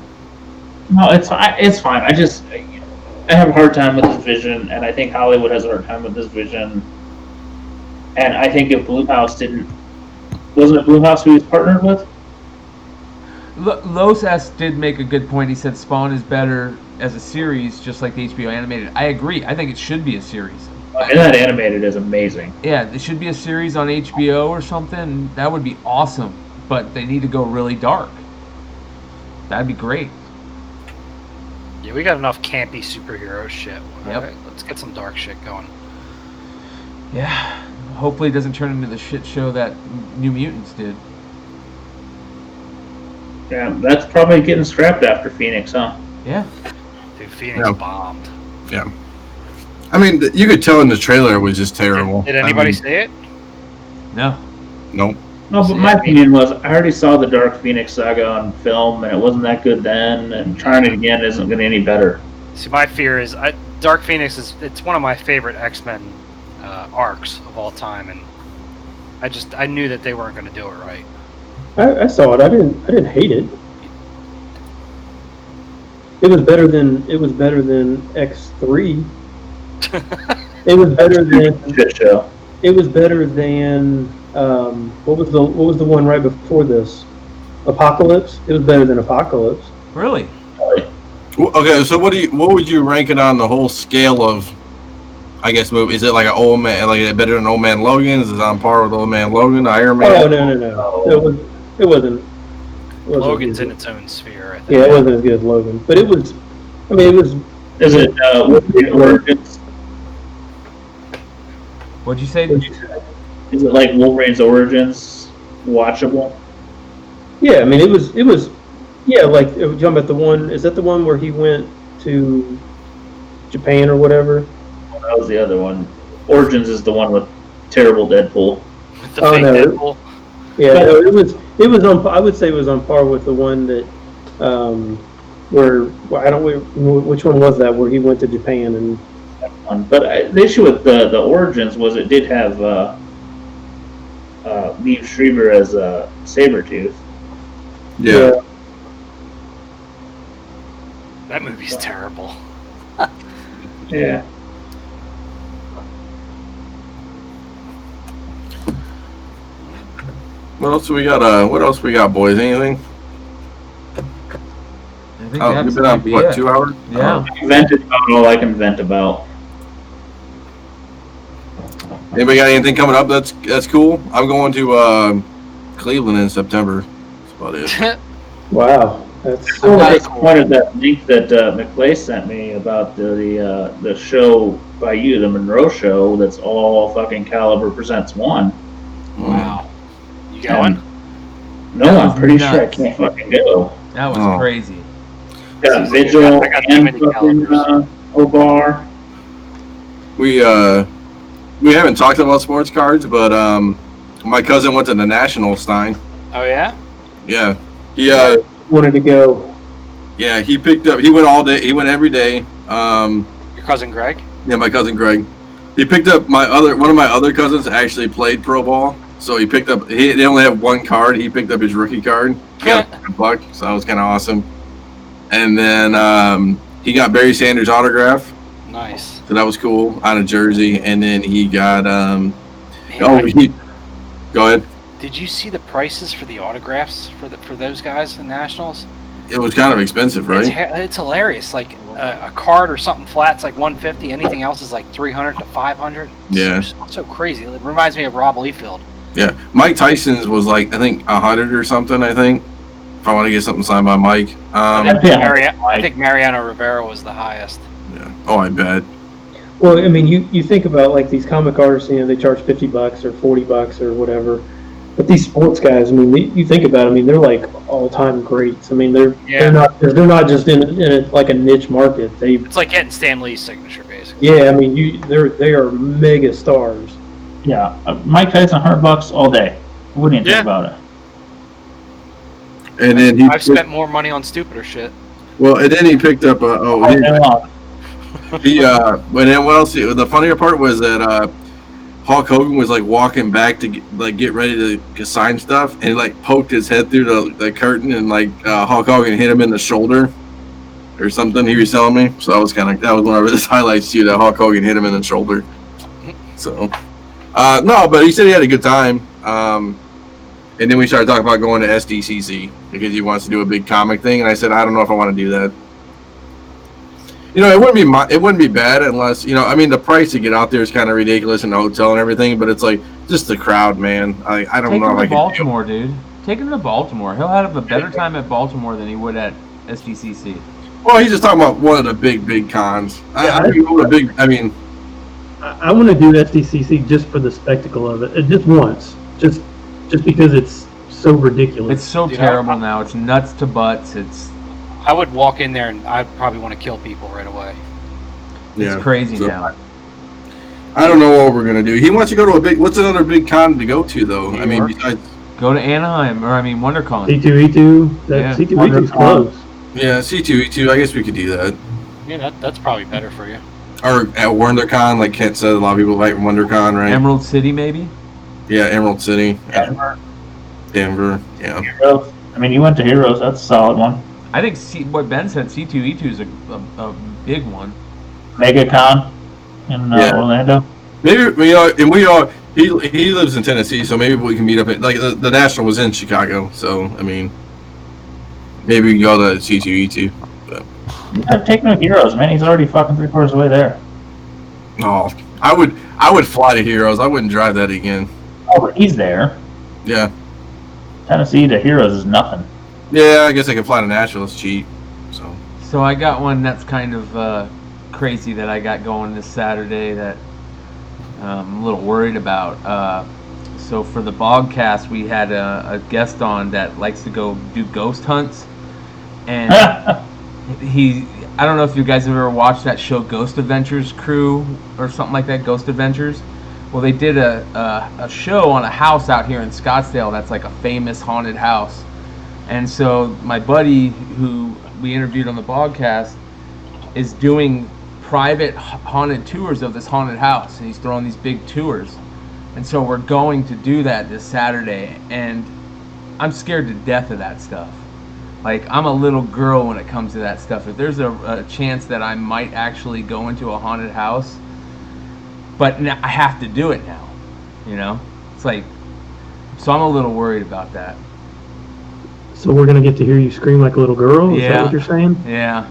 No, it's fine. It's fine. I have a hard time with this vision, and I think Hollywood has a hard time with this vision. And I think if Blumhouse wasn't it Blumhouse who he was partnered with? Los S did make a good point. He said Spawn is better as a series, just like the HBO animated. I agree. I think it should be a series. And that animated is amazing. Yeah, it should be a series on HBO or something. That would be awesome. But they need to go really dark. That'd be great. Yeah, we got enough campy superhero shit. Yep. All right, let's get some dark shit going. Yeah. Hopefully it doesn't turn into the shit show that New Mutants did. Yeah, that's probably getting scrapped after Phoenix, huh? Yeah. Dude, Phoenix Yeah. bombed. Yeah. I mean, you could tell in the trailer it was just terrible. Did anybody say it? No. Nope. No, but my opinion was I already saw the Dark Phoenix saga on film, and it wasn't that good then, and trying it again isn't going to be any better. See, my fear is Dark Phoenix it's one of my favorite X-Men arcs of all time, and I knew that they weren't going to do it right. I saw it. I didn't hate it. It was better than X3. It was better than Shit show. It was better than what was the one right before this? Apocalypse. It was better than Apocalypse. Really? Okay, so what would you rank it on the whole scale of, I guess, movie? Is it like an Old Man, like better than Old Man Logan? Is it on par with Old Man Logan, Iron Man? Oh no! It wasn't. Logan's in its own sphere, I think. Yeah, it wasn't as good as Logan, but it was. I mean, it was. Is it Origins? What'd you say? Is it like Wolverine's Origins watchable? Yeah, I mean, it was. Yeah, like you're talking about the one. Is that the one where he went to Japan or whatever? Well, that was the other one. Origins is the one with terrible Deadpool. With the fake Deadpool. Yeah, no, it was on. I would say it was on par with the one that, where I don't. Which one was that? Where he went to Japan and. But the issue with the Origins was it did have Liev Schreiber as Sabretooth. Yeah. That movie's terrible. Yeah. What else we got? What else we got, boys? Anything? I think Oh, we've been on what, 2 hours? Yeah. I vented about all I can vent about. Anybody got anything coming up? That's cool. I'm going to Cleveland in September. That's about it. Wow, that's. I'm disappointed that link that McClay sent me about the show by you, the Monroe show. That's all fucking Caliber Presents One. Wow. You going? No, I'm pretty nuts. sure I can't fucking go. That was crazy. Got Vigil I got too and many fucking Calibers. Obar. We haven't talked about sports cards, but my cousin went to the National Stein. Oh yeah? Yeah. He wanted to go. yeah, he picked up. He went all day. He went every day. Your cousin Greg? Yeah, my cousin Greg. He picked up one of my other cousins actually played pro ball, so he picked up. They only have one card. He picked up his rookie card. He got $1, so that was kind of awesome. And then he got Barry Sanders' autograph, Nice. so that was cool on a jersey. And then he got Man, go ahead. did you see the prices for the autographs for those guys in Nationals? It was kind of expensive, right? It's hilarious. Like a card or something flat's like $150. Anything else is like $300 to $500. Yeah. So crazy. It reminds me of Rob Liefeld. Yeah, Mike Tyson's was like I think 100 or something. I think if I want to get something signed by Mike. I think Mariano Rivera was the highest. Yeah. Oh, I bet. Well, I mean, you think about like these comic artists, they charge $50 or $40 or whatever. But these sports guys, I mean, you think about it, I mean, they're like all-time greats. I mean, they're not just in like a niche market. It's like getting Stan Lee's signature, basically. Yeah, I mean, they are mega stars. Yeah, Mike Tyson, $100 all day. What do you think Yeah. about it? And then I've spent more money on stupider shit. and then he picked up All day long. but then what else? The funnier part was that Hulk Hogan was like walking back to get ready to sign stuff, and he like poked his head through the curtain, and like Hulk Hogan hit him in the shoulder or something. He was telling me, so that was one of his highlights too. That Hulk Hogan hit him in the shoulder. So no, but he said he had a good time. And then we started talking about going to SDCC because he wants to do a big comic thing, and I said I don't know if I want to do that. It wouldn't be bad unless the price to get out there is kind of ridiculous in the hotel and everything, but it's like just the crowd, man. I don't know if I can. Baltimore, dude. Take him to Baltimore. He'll have a better time at Baltimore than he would at SDCC. Well, he's just talking about one of the big cons. I want to do SDCC just for the spectacle of it, just once, just because it's so ridiculous. It's so terrible now. It's nuts to butts. I would walk in there and I'd probably want to kill people right away. It's crazy now. I don't know what we're gonna do. He wants to go to what's another big con to go to though? New York. Besides. Go to Anaheim, WonderCon. C2E2. Yeah. C2E2 is close. Yeah, C2E2. I guess we could do that. Yeah, that's probably better for you. Or at WonderCon, like Kent said, a lot of people like WonderCon, right? Emerald City, maybe. Yeah, Emerald City. Denver. Yeah. Heroes. You went to Heroes. That's a solid one. I think what Ben said, C2E2 is a big one. MegaCon in Orlando. Maybe he lives in Tennessee, so maybe we can meet up at the National was in Chicago, so maybe we can go to C2E2. But. Yeah, take no Heroes, man. He's already fucking 3/4 of the way there. Oh, I would fly to Heroes. I wouldn't drive that again. Oh, but he's there. Yeah. Tennessee to Heroes is nothing. Yeah, I guess I could fly to Nashville. It's cheap. So I got one that's kind of crazy that I got going this Saturday that I'm a little worried about. So for the Bogcast, we had a guest on that likes to go do ghost hunts, and I don't know if you guys have ever watched that show Ghost Adventures Crew or something like that, Ghost Adventures. Well, they did a show on a house out here in Scottsdale that's like a famous haunted house. And so my buddy, who we interviewed on the podcast, is doing private haunted tours of this haunted house, and he's throwing these big tours. And so we're going to do that this Saturday, and I'm scared to death of that stuff. Like, I'm a little girl when it comes to that stuff. If there's a chance that I might actually go into a haunted house, but I have to do it now, It's like, so I'm a little worried about that. So we're gonna get to hear you scream like a little girl? Is that what you're saying? Yeah.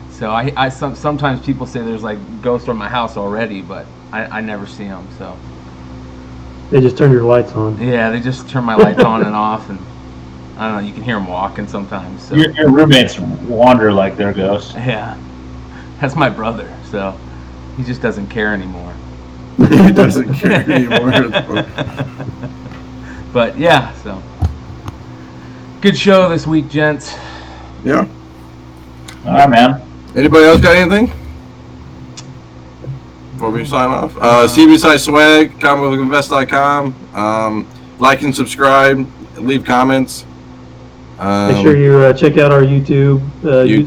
So I sometimes people say there's like ghosts on my house already, but I never see them. So they just turn your lights on. Yeah, they just turn my lights on and off, and I don't know. You can hear them walking sometimes. So. Your roommates wander like they're ghosts. Yeah, that's my brother. So he just doesn't care anymore. He doesn't care anymore. But yeah, so. Good show this week, gents. Yeah. All right, man. Anybody else got anything? Before we sign off. CBSI swag, comicbookinvest.com. Like and subscribe. Leave comments. Make sure you check out our YouTube,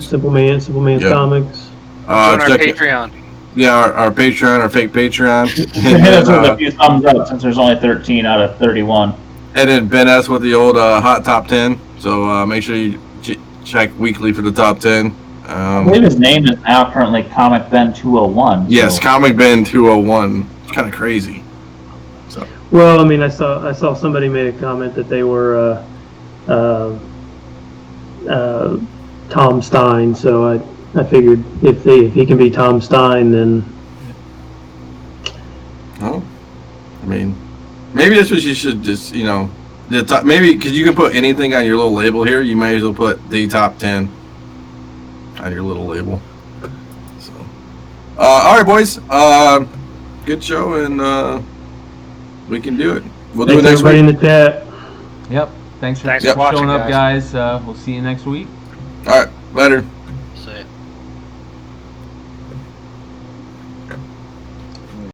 Simple Man's Comics. Join our Patreon. Yeah, our Patreon, our fake Patreon. Hit us with a few thumbs up since there's only 13 out of 31. And then Ben S with the old hot top 10. So make sure you check weekly for the top 10. I believe his name is now currently Comic Ben 201. Yes, Comic Ben 201. It's kind of crazy. So. Well, I saw somebody made a comment that they were Tom Stein, so I figured if he can be Tom Stein, then. Oh, maybe that's what you should just, the top, maybe because you can put anything on your little label here. You might as well put the top 10 on your little label. So, all right, boys. Good show, and we can do it. We'll do it next week. Everybody in the chat. Yep. Thanks for watching, showing up, guys. We'll see you next week. All right. Later.